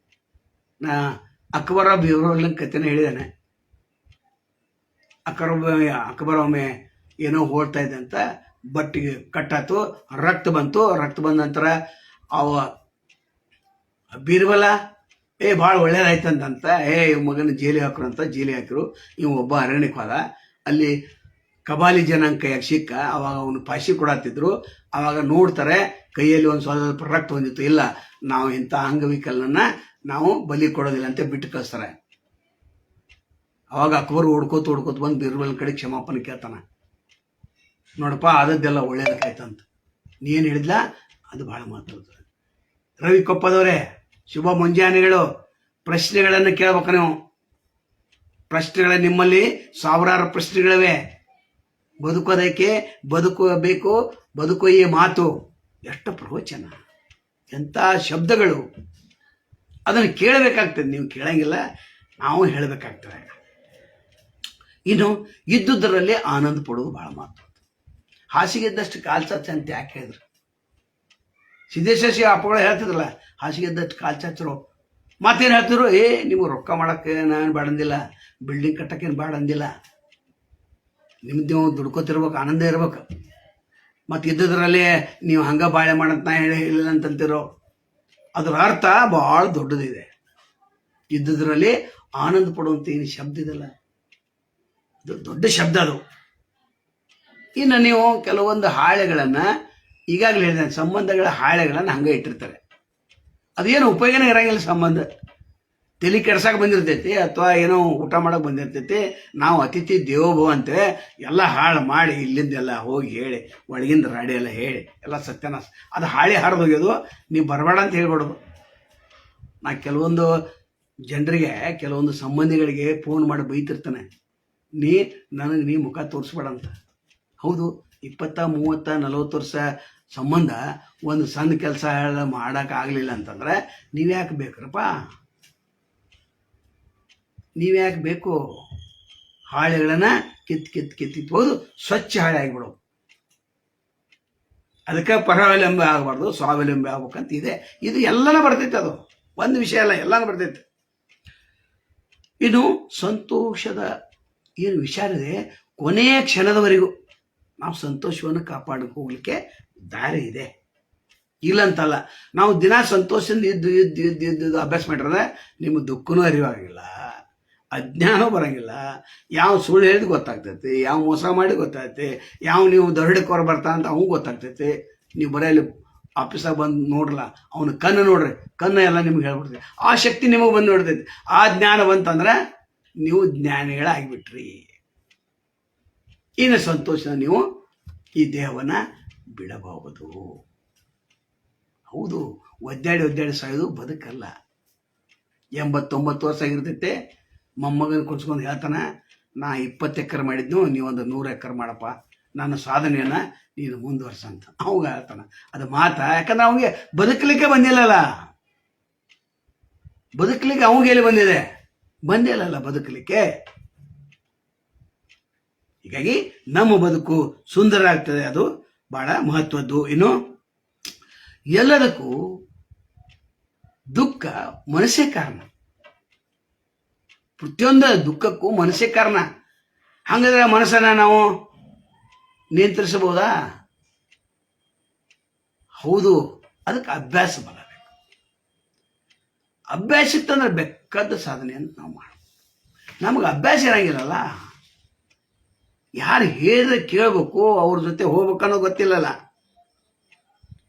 ನಾ ಅಕ್ಬರ ಬೀರಬಲ್ ಕಥೆನ ಹೇಳಿದ್ದಾನೆ. ಅಕ್ಬರ ಒಮ್ಮೆ ಏನೋ ಓಡ್ತಾ ಇದ್ದೆ ಅಂತ ಬಟ್ಟಿಗೆ ಕಟ್ಟಾತು, ರಕ್ತ ಬಂದ ನಂತರ ಅವ ಬೀರ್ಬಲ ಭಾಳ ಒಳ್ಳೇದಾಯ್ತಂತ ಮಗನ ಜೈಲಿಗೆ ಹಾಕ್ರು ಅಂತ ಜೈಲಿಗೆ ಹಾಕಿರು. ಇವ ಒಬ್ಬ ಅರಣ್ಯಕ್ಕೆ ಹೋದ. ಅಲ್ಲಿ ಕಬಾಲಿ ಜನಾಂಗ ಸಿಕ್ಕ. ಅವಾಗ ಅವನು ಪಾಶಿ ಕೊಡತ್ತಿದ್ರು. ಅವಾಗ ನೋಡ್ತಾರೆ ಕೈಯಲ್ಲಿ ಒಂದು ಸ್ವಲ್ಪ ರಕ್ತ ಬಂದಿತ್ತು. ಇಲ್ಲ, ನಾವು ಇಂಥ ಅಂಗವಿಕಲನ್ನ ನಾವು ಬಲಿ ಕೊಡೋದಿಲ್ಲ ಅಂತ ಬಿಟ್ಟು ಕಳಿಸ್ತಾರೆ. ಅವಾಗ ಅಕ್ಬರ್ ಓಡ್ಕೋತ ಬಂದು ಬೀರ್ಬಲ್ ಕಡೆ ಕ್ಷಮಾಪಣೆ ಕೇಳ್ತಾನ. ನೋಡಪ್ಪ, ಆದದ್ದೆಲ್ಲ ಒಳ್ಳೇದಕ್ಕಾಯ್ತಂತ ನೀನು ಹೇಳಿದ್ಲ, ಅದು ಭಾಳ ಮಹತ್ವದ. ರವಿ ಕೊಪ್ಪದವರೇ, ಶುಭ ಮುಂಜಾನೆಗಳು. ಪ್ರಶ್ನೆಗಳನ್ನು ಕೇಳ್ಬೇಕು ನೀವು. ಪ್ರಶ್ನೆಗಳ ನಿಮ್ಮಲ್ಲಿ ಸಾವಿರಾರು ಪ್ರಶ್ನೆಗಳಿವೆ. ಬದುಕೋದಕ್ಕೆ ಬದುಕಬೇಕು, ಬದುಕೊಯ್ಯೇ ಮಾತು. ಎಷ್ಟು ಪ್ರವಚನ, ಎಂಥ ಶಬ್ದಗಳು. ಅದನ್ನು ಕೇಳಬೇಕಾಗ್ತದೆ. ನೀವು ಕೇಳಂಗಿಲ್ಲ, ನಾವು ಹೇಳಬೇಕಾಗ್ತದೆ. ಇನ್ನು ಇದ್ದುದರಲ್ಲಿ ಆನಂದ ಪಡೋದು ಭಾಳ ಮಹತ್ವ. ಹಾಸಿಗೆ ಇದ್ದಷ್ಟು ಕಾಲು ಚಾಚ ಅಂತ ಯಾಕೆ ಹೇಳಿದ್ರು? ಸಿದ್ದೇಶ್ವರ ಅಪ್ಪಗಳು ಹೇಳ್ತಿದ್ರಲ್ಲ, ಹಾಸಿಗೆ ಇದ್ದಷ್ಟು ಕಾಲು ಚಾಚರು. ಮತ್ತೇನು ಹೇಳ್ತಿದ್ರು? ನಿಮಗೆ ರೊಕ್ಕ ಮಾಡೋಕ್ಕೆ ನಾನು ಬಾಡಂದಿಲ್ಲ, ಬಿಲ್ಡಿಂಗ್ ಕಟ್ಟೋಕ್ಕೇನು ಬಾಡಂದಿಲ್ಲ. ನಿಮ್ದು ನೀವು ದುಡ್ಕೋತಿರ್ಬೇಕು, ಆನಂದ ಇರ್ಬೇಕು. ಮತ್ತು ಇದ್ದುದರಲ್ಲಿ ನೀವು ಹಂಗೆ ಬಾಳೆ ಮಾಡಂತ ನಾ ಹೇಳಿಲ್ಲ ಅಂತಂತಿರೋ. ಅದರ ಅರ್ಥ ಭಾಳ ದೊಡ್ಡದಿದೆ. ಇದ್ದುದರಲ್ಲಿ ಆನಂದ ಪಡುವಂಥ ಏನು ಶಬ್ದ ಇದಲ್ಲ, ಅದು ದೊಡ್ಡ ಶಬ್ದ ಅದು. ಇನ್ನು ನೀವು ಕೆಲವೊಂದು ಹಾಳೆಗಳನ್ನು ಈಗಾಗಲೇ ಹೇಳಿದೆ, ಸಂಬಂಧಗಳ ಹಾಳೆಗಳನ್ನು ಹಂಗೆ ಇಟ್ಟಿರ್ತಾರೆ. ಅದೇನು ಉಪಯೋಗನೇ ಇರಂಗಿಲ್ಲ. ಸಂಬಂಧ ತಲೆ ಕೆಡ್ಸಕ್ಕೆ ಬಂದಿರ್ತೈತಿ, ಅಥವಾ ಏನೋ ಊಟ ಮಾಡೋಕೆ ಬಂದಿರ್ತೈತಿ. ನಾವು ಅತಿಥಿ ದೇವೋಭವ ಅಂತೇವೆ. ಎಲ್ಲ ಹಾಳು ಮಾಡಿ ಇಲ್ಲಿಂದೆಲ್ಲ ಹೋಗಿ ಹೇಳಿ, ಒಳಗಿಂದ ರಾಡಿ ಎಲ್ಲ ಹೇಳಿ ಎಲ್ಲ ಸತ್ಯನಾಶ. ಅದು ಹಾಳೆ ಹರಿದೋಗ್ಯೋದು, ನೀವು ಬರಬೇಡ ಅಂತ ಹೇಳ್ಬಿಡೋದು. ನಾ ಕೆಲವೊಂದು ಜನರಿಗೆ, ಕೆಲವೊಂದು ಸಂಬಂಧಿಗಳಿಗೆ ಫೋನ್ ಮಾಡಿ ಬೈತಿರ್ತಾನೆ, ನನಗೆ ಮುಖ ತೋರಿಸ್ಬೇಡ ಅಂತ. ಹೌದು, 20, 30, 40 ವರ್ಷ ಸಂಬಂಧ ಒಂದು ಸಣ್ಣ ಕೆಲಸ ಮಾಡೋಕ್ಕಾಗಲಿಲ್ಲ ಅಂತಂದ್ರೆ ನೀವ್ಯಾಕೆ ಬೇಕ್ರಪ್ಪ? ನೀವ್ಯಾಕೆ ಬೇಕು? ಹಾಳೆಗಳನ್ನು ಕಿತ್ತಿತ್ಬೋದು, ಸ್ವಚ್ಛ ಹಾಳೆ ಆಗಿಬಿಡೋದು. ಅದಕ್ಕೆ ಪರಾವಲಂಬಿ ಆಗಬಾರ್ದು, ಸ್ವಾವಲಂಬಿ ಆಗ್ಬೇಕಂತ ಇದೆ. ಇದು ಎಲ್ಲನೂ ಬರ್ತೈತೆ. ಅದು ಒಂದು ವಿಷಯ ಅಲ್ಲ, ಎಲ್ಲನೂ ಬರ್ತೈತೆ. ಇನ್ನು ಸಂತೋಷದ ಏನು ವಿಚಾರ ಇದೆ, ಕೊನೆಯ ಕ್ಷಣದವರೆಗೂ ನಾವು ಸಂತೋಷವನ್ನು ಕಾಪಾಡಕ್ಕೆ ಹೋಗ್ಲಿಕ್ಕೆ ದಾರಿ ಇದೆ. ಇಲ್ಲಂತಲ್ಲ. ನಾವು ದಿನ ಸಂತೋಷದಿಂದ ಇದ್ದು ಅಭ್ಯಾಸ ಮಾಡಿದ್ರೆ ನಿಮಗೆ ದುಃಖನೂ ಅರಿವಾಗಿಲ್ಲ, ಅಜ್ಞಾನವೂ ಬರೋಂಗಿಲ್ಲ. ಯಾವ ಸುಳ್ಳು ಹೇಳಿದ್ ಗೊತ್ತಾಗ್ತೈತಿ, ಯಾವ ಮೋಸ ಮಾಡಿ ಗೊತ್ತಾಗ್ತೈತಿ, ಯಾವ ನೀವು ದೊರಡಕೋರ ಬರ್ತಾ ಅಂತ ಅವ್ನು ಗೊತ್ತಾಗ್ತೈತಿ. ನೀವು ಬರೀ ಆಫೀಸಾಗ ಬಂದು ನೋಡ್ರಲ್ಲ, ಅವನ ಕಣ್ಣು ನೋಡ್ರಿ, ಕಣ್ಣು ಎಲ್ಲ ನಿಮ್ಗೆ ಹೇಳ್ಬಿಡ್ತೈತಿ. ಆ ಶಕ್ತಿ ನಿಮಗೆ ಬಂದು ನೋಡ್ತೈತಿ. ಆ ಜ್ಞಾನ ಬಂತಂದ್ರೆ ನೀವು ಜ್ಞಾನಿಗಳಾಗಿಬಿಟ್ರಿ. ಇನ್ನು ಸಂತೋಷ ನೀವು ಈ ದೇಹವನ್ನು ಬಿಡಬಹುದು. ಹೌದು, ಒದ್ದಾಡಿ ಸಾಯೋದು ಬದುಕಲ್ಲ. 80-90 ವರ್ಷ ಆಗಿರ್ತೈತೆ. ಮೊಮ್ಮಗನ ಕುರ್ಸ್ಕೊಂಡು ಹೇಳ್ತಾನೆ, ನಾ 20 ಎಕರೆ ಮಾಡಿದ್ನು, ನೀವೊಂದು 100 ಎಕರೆ ಮಾಡಪ್ಪ, ನನ್ನ ಸಾಧನೆಯನ್ನು ನೀನು ಮುಂದುವರ್ಸ ಅಂತ ಅವಾಗ ಹೇಳ್ತಾನೆ. ಅದು ಮಾತಾ? ಯಾಕಂದ್ರೆ ಅವನಿಗೆ ಬದುಕಲಿಕ್ಕೆ ಬಂದಿಲ್ಲಲ್ಲ. ಬದುಕಲಿಕ್ಕೆ ಅವಂಗೆ ಎಲ್ಲಿ ಬಂದಿದೆ? ಬಂದೇ ಇಲ್ಲಲ್ಲ ಬದುಕಲಿಕ್ಕೆ. ಹೀಗಾಗಿ ನಮ್ಮ ಬದುಕು ಸುಂದರ ಆಗ್ತದೆ, ಅದು ಬಹಳ ಮಹತ್ವದ್ದು. ಇನ್ನು ಎಲ್ಲದಕ್ಕೂ ದುಃಖ ಮನಸ್ಸೇ ಕಾರಣ. ಪ್ರತಿಯೊಂದು ದುಃಖಕ್ಕೂ ಮನಸ್ಸೇ ಕಾರಣ. ಹಂಗಾದ್ರೆ ಮನಸ್ಸನ್ನ ನಾವು ನಿಯಂತ್ರಿಸಬಹುದಾ? ಹೌದು, ಅದಕ್ಕೆ ಅಭ್ಯಾಸ ಬಲ ಬೇಕು. ಅಭ್ಯಾಸ ಇತ್ತಂದ್ರೆ ಬೇಕಾದ ಸಾಧನೆ ಅಂತ ನಾವು ಮಾಡೋದು. ನಮಗೆ ಅಭ್ಯಾಸ ಇರಂಗಿಲ್ಲಲ್ಲ, ಯಾರು ಹೇಳಿದ್ರೆ ಕೇಳಬೇಕು, ಅವ್ರ ಜೊತೆ ಹೋಗ್ಬೇಕನ್ನೋ ಗೊತ್ತಿಲ್ಲಲ್ಲ.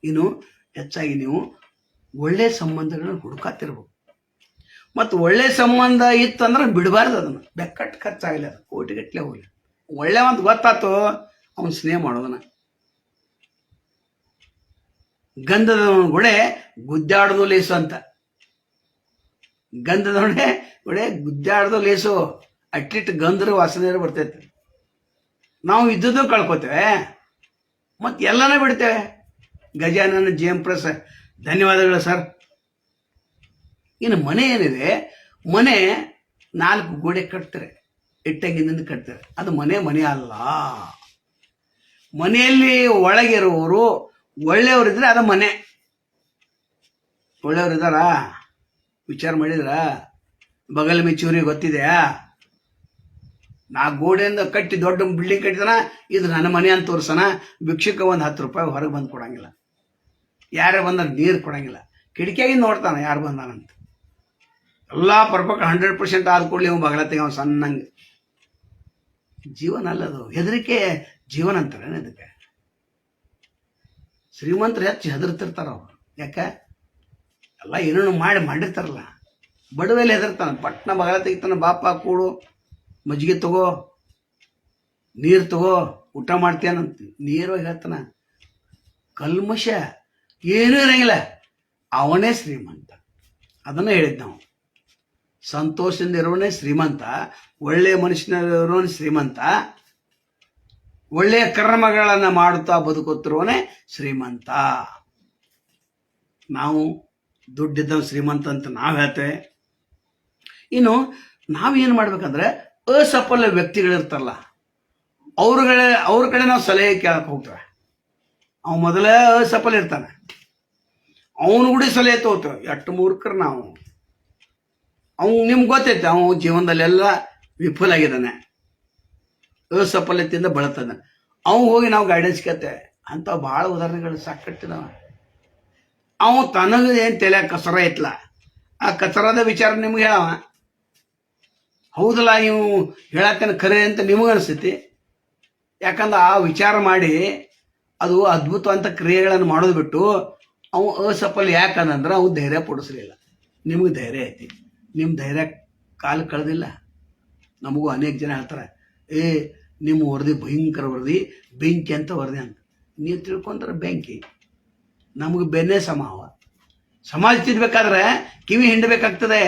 ಇನ್ನು ಹೆಚ್ಚಾಗಿ ನೀವು ಒಳ್ಳೆ ಸಂಬಂಧಗಳನ್ನ ಹುಡುಕಾತಿರ್ಬೇಕು. ಮತ್ತು ಒಳ್ಳೆ ಸಂಬಂಧ ಇತ್ತಂದ್ರೆ ಬಿಡಬಾರ್ದು, ಅದನ್ನು ಬೆಕ್ಕಟ್ಟು ಖರ್ಚಾಗಲಿ, ಅದು ಕೋಟಿಗಟ್ಟಲೆ ಹೋಗಲಿ. ಒಳ್ಳೆ ಒಂದು ಗೊತ್ತಾತು ಅವನು ಸ್ನೇಹ ಮಾಡೋದನ್ನ. ಗಂಧದವನ ಗುಡೆ ಗುದ್ದಾಡೋದು ಲೇಸು ಅಂತ. ಗಂಧದವನೇ ಗುಡೆ ಗುದ್ದಾಡೋದು ಲೇಸು, ಅಟ್ಲಿಟ್ ಗಂಧದ ವಾಸನೆ ಬರ್ತೈತೆ. ನಾವು ಇದ್ದದ್ದು ಕಳ್ಕೊತೇವೆ, ಮತ್ತು ಎಲ್ಲನೇ ಬಿಡ್ತೇವೆ. ಗಜಾನನ ಜಯಂಪ್ರಸ್, ಧನ್ಯವಾದಗಳು ಸರ್. ಇನ್ನು ಮನೆ ಏನಿದೆ, ಮನೆ 4 ಗೋಡೆ ಕಟ್ತಾರೆ, ಇಟ್ಟಂಗಿನಿಂದ ಕಟ್ತಾರೆ. ಅದು ಮನೆ ಅಲ್ಲ. ಮನೆಯಲ್ಲಿ ಒಳಗಿರುವವರು ಒಳ್ಳೆಯವರಿದ್ರೆ ಅದು ಮನೆ. ಒಳ್ಳೆಯವರಿದ್ದಾರ? ವಿಚಾರ ಮಾಡಿದ್ರ? ಬಗಲ್ ಮೆಚ್ಚೂರಿ ಗೊತ್ತಿದೆಯಾ? 4 ಗೋಡೆಯಿಂದ ಕಟ್ಟಿ ದೊಡ್ಡ ಬಿಲ್ಡಿಂಗ್ ಕಟ್ಟಿದನ, ಇದು ನನ್ನ ಮನೆ ಅಂತ ತೋರ್ಸನ. ಭಿಕ್ಷುಕ ಒಂದು 10 ರೂಪಾಯಿ ಹೊರಗೆ ಬಂದು ಕೊಡಂಗಿಲ್ಲ, ಯಾರೇ ಬಂದ್ರೆ ನೀರು ಕೊಡಂಗಿಲ್ಲ, ಕಿಟಕಿಯಾಗಿ ನೋಡ್ತಾನೆ ಯಾರು ಬಂದಾನಂತ. ಎಲ್ಲ ಪರ್ಫೆಕ್ಟ್ 100% ಆದ ಕೂಡಲಿ ಅವ್ನು ಬಗಲ ತೆಗ ಸಣ್ಣಂಗೆ. ಜೀವನ ಅಲ್ಲದು, ಹೆದರಿಕೆ ಜೀವನ ಅಂತಾರೆ. ಇದಕ್ಕೆ ಶ್ರೀಮಂತರು ಹೆಚ್ಚು ಹೆದರ್ತಿರ್ತಾರ ಅವ್ರು. ಯಾಕೆ? ಎಲ್ಲ ಏನೇನು ಮಾಡಿರ್ತಾರಲ್ಲ. ಬಡವೆಲ್ಲ ಹೆದರ್ತಾನೆ, ಪಟ್ನ ಬಗಲ ತೆಗಿತಾನೆ. ಬಾಪ ಕೂಡು, ಮಜ್ಜಿಗೆ ತಗೋ, ನೀರು ತಗೋ, ಊಟ ಮಾಡ್ತೇನಂತ. ನೀರು ಹೇಳ್ತಾನ. ಕಲ್ಮಶ ಏನೂ ಇರಂಗಿಲ್ಲ, ಅವನೇ ಶ್ರೀಮಂತ. ಅದನ್ನ ಹೇಳಿದ್ ನಾವು. ಸಂತೋಷದಿಂದ ಇರೋನೇ ಶ್ರೀಮಂತ, ಒಳ್ಳೆಯ ಮನುಷ್ಯನಿರೋನೇ ಶ್ರೀಮಂತ, ಒಳ್ಳೆಯ ಕರ್ಮಗಳನ್ನು ಮಾಡುತ್ತಾ ಬದುಕುತ್ತಿರುವನೇ ಶ್ರೀಮಂತ. ನಾವು ದುಡ್ಡಿದ್ದ ಶ್ರೀಮಂತ ಅಂತ ನಾವು ಹೇಳ್ತೇವೆ. ಇನ್ನು ನಾವೇನು ಮಾಡ್ಬೇಕಂದ್ರೆ, ಅಸಫಲ ವ್ಯಕ್ತಿಗಳಿರ್ತಾರಲ್ಲ, ಅವ್ರ ಕಡೆ ನಾವು ಸಲಹೆ ಕೇಳಕ್ಕೆ ಹೋಗ್ತೇವೆ. ಅವ ಮೊದಲೇ ಅಸಫಲ ಇರ್ತಾನೆ, ಅವನು ಕೂಡ ಸಲಹೆ ತಗೋತೇವೆ. ಎಷ್ಟು ಮೂರ್ಖರು ನಾವು. ನಿಮ್ಗೆ ಗೊತ್ತೈತೆ, ಅವನು ಜೀವನದಲ್ಲೆಲ್ಲ ವಿಫಲ ಆಗಿದ್ದಾನೆ, ಅಸಫಲತೆಯಿಂದ ಬಳತಾನೆ. ಅವನು ಹೋಗಿ ನಾವು ಗೈಡೆನ್ಸ್ ಕೇಳ್ತೇವೆ. ಅಂತ ಭಾಳ ಉದಾಹರಣೆಗಳು ಸಾಕಟ್ಟಿದಾವ. ಅವನು ತನಗೆ ಏನು ತಲೆ ಕಸರ ಐತ್ಲ, ಆ ಕಸರದ ವಿಚಾರ ನಿಮ್ಗೆ ಹೇಳವ. ಹೌದಲ್ಲ, ನೀವು ಹೇಳತ್ತೇನೆ ಖರೆ ಅಂತ ನಿಮಗೆ ಅನಿಸ್ತೈತಿ. ಯಾಕಂದ್ರೆ ಆ ವಿಚಾರ ಮಾಡಿ ಅದು ಅದ್ಭುತವಂತ ಕ್ರಿಯೆಗಳನ್ನು ಮಾಡೋದು ಬಿಟ್ಟು ಅವು ಅಸಫಲ ಯಾಕಂದ್ರೆ ಅವು ಧೈರ್ಯ ಪಡಿಸಲಿಲ್ಲ. ನಿಮಗೆ ಧೈರ್ಯ ಐತಿ, ನಿಮ್ಮ ಧೈರ್ಯ ಕಾಲು ಕಳೆದಿಲ್ಲ. ನಮಗೂ ಅನೇಕ ಜನ ಹೇಳ್ತಾರೆ, ನಿಮ್ಮ ವರದಿ ಭಯಂಕರ ವರದಿ, ಬೆಂಕಿ ಅಂತ ವರದಿ ಅಂತ. ನೀವು ತಿಳ್ಕೊಂತಾರೆ ಬೆಂಕಿ ನಮಗೆ ಬೆನ್ನೆ ಸಮಾಜ ತಿದ್ಬೇಕಾದ್ರೆ ಕಿವಿ ಹಿಂಡಬೇಕಾಗ್ತದೆ.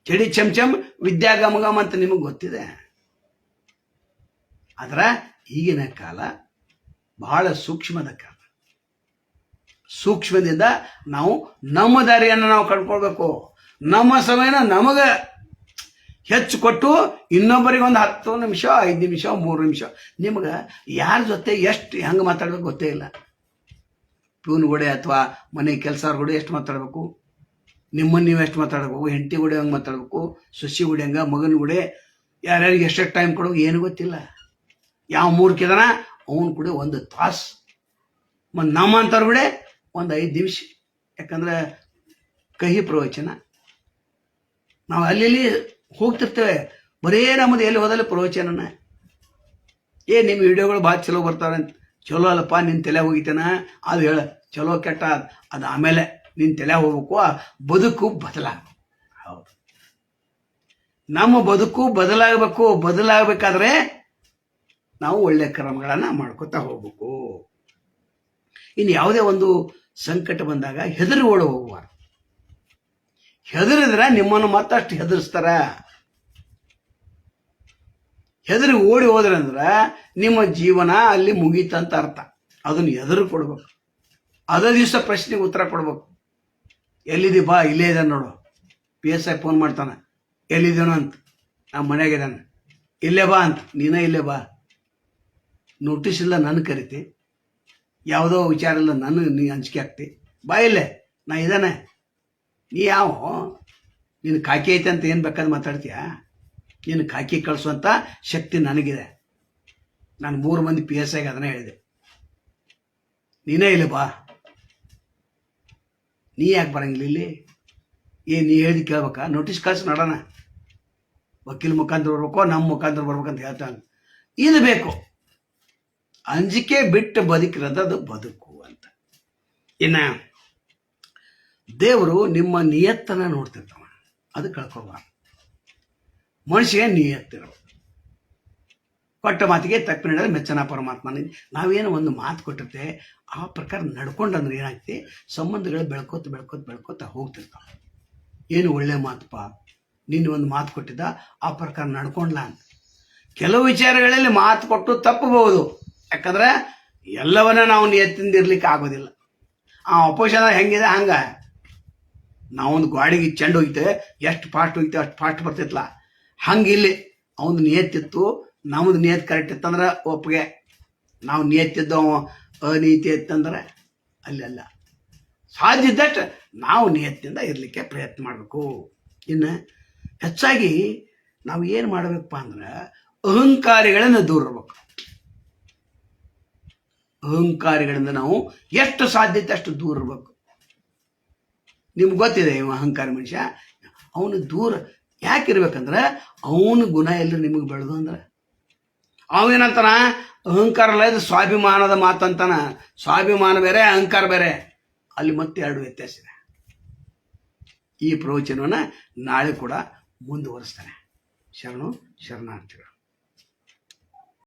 ಚಡಿ ಚಮ್ ವಿದ್ಯಾ ಗಮಗಮ್ ಅಂತ ನಿಮಗೆ ಗೊತ್ತಿದೆ. ಆದ್ರೆ ಈಗಿನ ಕಾಲ ಬಹಳ ಸೂಕ್ಷ್ಮದ ಕಾಲ. ಸೂಕ್ಷ್ಮದಿಂದ ನಾವು ನಮ್ಮ ದಾರಿಯನ್ನು ನಾವು ಕಂಡುಕೊಳ್ಬೇಕು. ನಮ್ಮ ಸಮಯನ ನಮಗೆ ಹೆಚ್ಚು ಕೊಟ್ಟು ಇನ್ನೊಬ್ಬರಿಗೆ ಒಂದು 10 ನಿಮಿಷ, 5 ನಿಮಿಷ, 3 ನಿಮಿಷ. ನಿಮ್ಗೆ ಯಾರ ಜೊತೆ ಎಷ್ಟು ಹೆಂಗೆ ಮಾತಾಡ್ಬೇಕು ಗೊತ್ತೇ ಇಲ್ಲ. ಪ್ಯೂನ್ ಗುಡೆ ಅಥವಾ ಮನೆ ಕೆಲಸವ್ರ ಗುಡೆ ಎಷ್ಟು ಮಾತಾಡಬೇಕು, ನಿಮ್ಮನ್ನು ನೀವು ಎಷ್ಟು ಮಾತಾಡಬೇಕು, ಹೆಂಡತಿ ಗುಡೆ ಹಂಗೆ ಮಾತಾಡಬೇಕು, ಸೊಸಿ ಗುಡೆ ಹಂಗೆ, ಮಗನ ಗುಡೆ ಯಾರ್ಯಾರಿಗೆ ಎಷ್ಟೆಷ್ಟು ಟೈಮ್ ಕೊಡಬೇಕು ಏನು ಗೊತ್ತಿಲ್ಲ. ಯಾವ ಮೂರ್ಖಿದಾನ ಅವನು ಕೂಡ 1 ತಾಸು, ಮತ್ತು ನಮ್ಮ ಅಂಥವ್ರ ಗುಡೆ ಒಂದು 5 ನಿಮಿಷ. ಯಾಕಂದ್ರೆ ಕಹಿ ಪ್ರವಚನ. ನಾವು ಅಲ್ಲಿ ಹೋಗ್ತಿರ್ತೇವೆ, ಬರೇ ನಮ್ಮದು ಎಲ್ಲಿ ಹೋದಲ್ಲಿ ಪ್ರವಚನನ. ನಿಮ್ಮ ವಿಡಿಯೋಗಳು ಭಾಳ ಚಲೋ ಬರ್ತಾವೆ ಅಂತ. ಚಲೋ ಅಲ್ಲಪ್ಪ, ನಿನ್ನ ತಲೆ ಹೋಗಿತೇನ ಅದು ಹೇಳ, ಚಲೋ ಕೆಟ್ಟ ಅದು ಆಮೇಲೆ ನಿನ್ನ ತಲೆ ಹೋಗ್ಬೇಕು. ಬದುಕು ಬದಲಾಗಬೇಕು. ಹೌದು, ನಮ್ಮ ಬದುಕು ಬದಲಾಗಬೇಕಾದ್ರೆ ನಾವು ಒಳ್ಳೆ ಕ್ರಮಗಳನ್ನು ಮಾಡ್ಕೊತಾ ಹೋಗ್ಬೇಕು. ಇನ್ನು ಯಾವುದೇ ಒಂದು ಸಂಕಟ ಬಂದಾಗ ಹೆದರಿ ಓಡಿ ಹೋಗುವಾರ. ಹೆದರಿದ್ರೆ ನಿಮ್ಮನ್ನು ಮತ್ತಷ್ಟು ಹೆದರಿಸ್ತಾರ. ಹೆದರಿ ಓಡಿ ಹೋದ್ರೆ ಅಂದ್ರೆ ನಿಮ್ಮ ಜೀವನ ಅಲ್ಲಿ ಮುಗೀತಂತ ಅರ್ಥ. ಅದನ್ನು ಹೆದರು ಕೊಡ್ಬೇಕು. ಅದೇ ದಿವಸ ಪ್ರಶ್ನೆಗೆ ಉತ್ತರ ಕೊಡ್ಬೇಕು. ಎಲ್ಲಿದ್ದೀ ಬಾ, ಇಲ್ಲೇ ಇದೆ ನೋಡು. PSI ಫೋನ್ ಮಾಡ್ತಾನೆ, ಎಲ್ಲಿದ್ದೇನೋ ಅಂತ, ನಮ್ಮ ಮನೆಯಾಗಿದ್ದಾನೆ, ಇಲ್ಲೇ ಬಾ ಅಂತ, ನೀನೇ ಇಲ್ಲೇ ಬಾ. ನೋಟಿಸ್ ಇಲ್ಲ ನನ್ನ ಕರಿತಿ, ಯಾವುದೋ ವಿಚಾರ ಇಲ್ಲ ನನಗೆ ನೀ ಅಂಜಿಕೆ ಆಗ್ತಿ, ಬಾ ಇಲ್ಲೇ ನಾ ಇದ್ದಾನೆ. ನೀ ಯಾವ ನೀನು ಕಾಕಿ ಐತೆ ಅಂತ ಏನು ಬೇಕಾದ್ರೆ ಮಾತಾಡ್ತೀಯ? ನೀನು ಕಾಕಿ ಕಳಿಸುವಂಥ ಶಕ್ತಿ ನನಗಿದೆ. ನಾನು 3 ಮಂದಿ PSIಗೆ ಅದನ್ನೇ ಹೇಳಿದೆ, ನೀನೇ ಇಲ್ಲ ಬಾ. ನೀ ಯಾಕೆ ಬರಂಗಿಲ್ಲ ಇಲ್ಲಿ? ನೀ ಹೇಳಿದ ಕೇಳ್ಬೇಕಾ? ನೋಟಿಸ್ ಕಳ್ಸಿ ನೋಡೋಣ, ವಕೀಲ ಮುಖಾಂತರ ಬರ್ಬೇಕೋ ನಮ್ಮ ಮುಖಾಂತರ ಬರ್ಬೇಕಂತ ಹೇಳ್ತಾನೆ. ಇದು ಬೇಕು, ಅಂಜಿಕೆ ಬಿಟ್ಟು ಬದುಕಿರೋದು ಬದುಕು ಅಂತ. ಇನ್ನು ದೇವರು ನಿಮ್ಮ ನಿಯತ್ತನ್ನು ನೋಡ್ತಿರ್ತಾವ, ಅದು ಕಳ್ಕೊಬಾರ್ದು. ಮನುಷ್ಯ ನಿಯತ್ತಿರೋ ಕೊಟ್ಟ ಮಾತಿಗೆ ತಪ್ಪು ನಡೆದ್ರೆ ಮೆಚ್ಚನ ಪರಮಾತ್ಮನ. ನಾವೇನು ಒಂದು ಮಾತು ಕೊಟ್ಟಿರ್ತೆ ಆ ಪ್ರಕಾರ ನಡ್ಕೊಂಡಂದ್ರೆ ಏನಾಗ್ತಿ, ಸಂಬಂಧಗಳು ಬೆಳ್ಕೋತ ಬೆಳ್ಕೋತ ಬೆಳ್ಕೋತ ಹೋಗ್ತಿರ್ತಾವೆ. ಏನು ಒಳ್ಳೆ ಮಾತುಪ್ಪ, ನೀನು ಒಂದು ಮಾತು ಕೊಟ್ಟಿದ್ದ ಆ ಪ್ರಕಾರ ನಡ್ಕೊಂಡ್ಲ ಅಂತ. ಕೆಲವು ವಿಚಾರಗಳಲ್ಲಿ ಮಾತು ಕೊಟ್ಟು ತಪ್ಪಬಹುದು, ಯಾಕಂದ್ರೆ ಎಲ್ಲವನ್ನ ನಾವು ನಿಯತ್ತಿಂದ ಇರ್ಲಿಕ್ಕೆ ಆಗೋದಿಲ್ಲ. ಆ ಅಪೋಷಣ ಹೆಂಗಿದೆ ಹಂಗ, ನಾವೊಂದು ಗಾಡಿಗೆ ಚೆಂಡು ಹೋಗ್ತೇವೆ, ಎಷ್ಟು ಫಾಸ್ಟ್ ಹೋಗ್ತೇವೆ ಅಷ್ಟು ಫಾಸ್ಟ್ ಬರ್ತಿತ್ತಲ್ಲ, ಹಂಗಿಲ್ಲಿ ಅವನು ನಿಯತ್ತಿತ್ತು, ನಮ್ಮದು ನಿಯತ್ ಕರೆಕ್ಟ್ ಇತ್ತಂದ್ರೆ ಒಪ್ಪಿಗೆ. ನಾವು ನಿಯತ್ತಿದ್ದು ಅನೀತಿ ಇತ್ತಂದ್ರೆ ಅಲ್ಲ. ಸಾಧ್ಯ ಇದ್ದಷ್ಟು ನಾವು ನಿಯತ್ತಿಂದ ಇರಲಿಕ್ಕೆ ಪ್ರಯತ್ನ ಮಾಡಬೇಕು. ಇನ್ನು ಹೆಚ್ಚಾಗಿ ನಾವು ಏನು ಮಾಡಬೇಕಪ್ಪ ಅಂದ್ರೆ ಅಹಂಕಾರಿಗಳಿಂದ ದೂರ ಇರಬೇಕು. ಅಹಂಕಾರಿಗಳಿಂದ ನಾವು ಎಷ್ಟು ಸಾಧ್ಯತೆ ಅಷ್ಟು ದೂರ ಇರಬೇಕು. ನಿಮ್ಗೆ ಗೊತ್ತಿದೆ, ಇವ ಅಹಂಕಾರಿ ಮನುಷ್ಯ, ಅವನು ದೂರ ಯಾಕಿರ್ಬೇಕಂದ್ರೆ ಅವನ ಗುಣ ಎಲ್ಲ ನಿಮಗೆ ಬೆಳೆದು ಅಂದ್ರೆ ಅವೇನಂತಾನ, ಅಹಂಕಾರ ಅಲ್ಲ ಇದು ಸ್ವಾಭಿಮಾನದ ಮಾತಂತಾನ. ಸ್ವಾಭಿಮಾನ ಬೇರೆ ಅಹಂಕಾರ ಬೇರೆ, ಅಲ್ಲಿ ಮತ್ತೆ 2 ವ್ಯತ್ಯಾಸ ಇದೆ. ಈ ಪ್ರವಚನವನ್ನು ನಾಳೆ ಕೂಡ ಮುಂದುವರಿಸ್ತಾನೆ. ಶರಣಾರ್ಥಿಗಳು.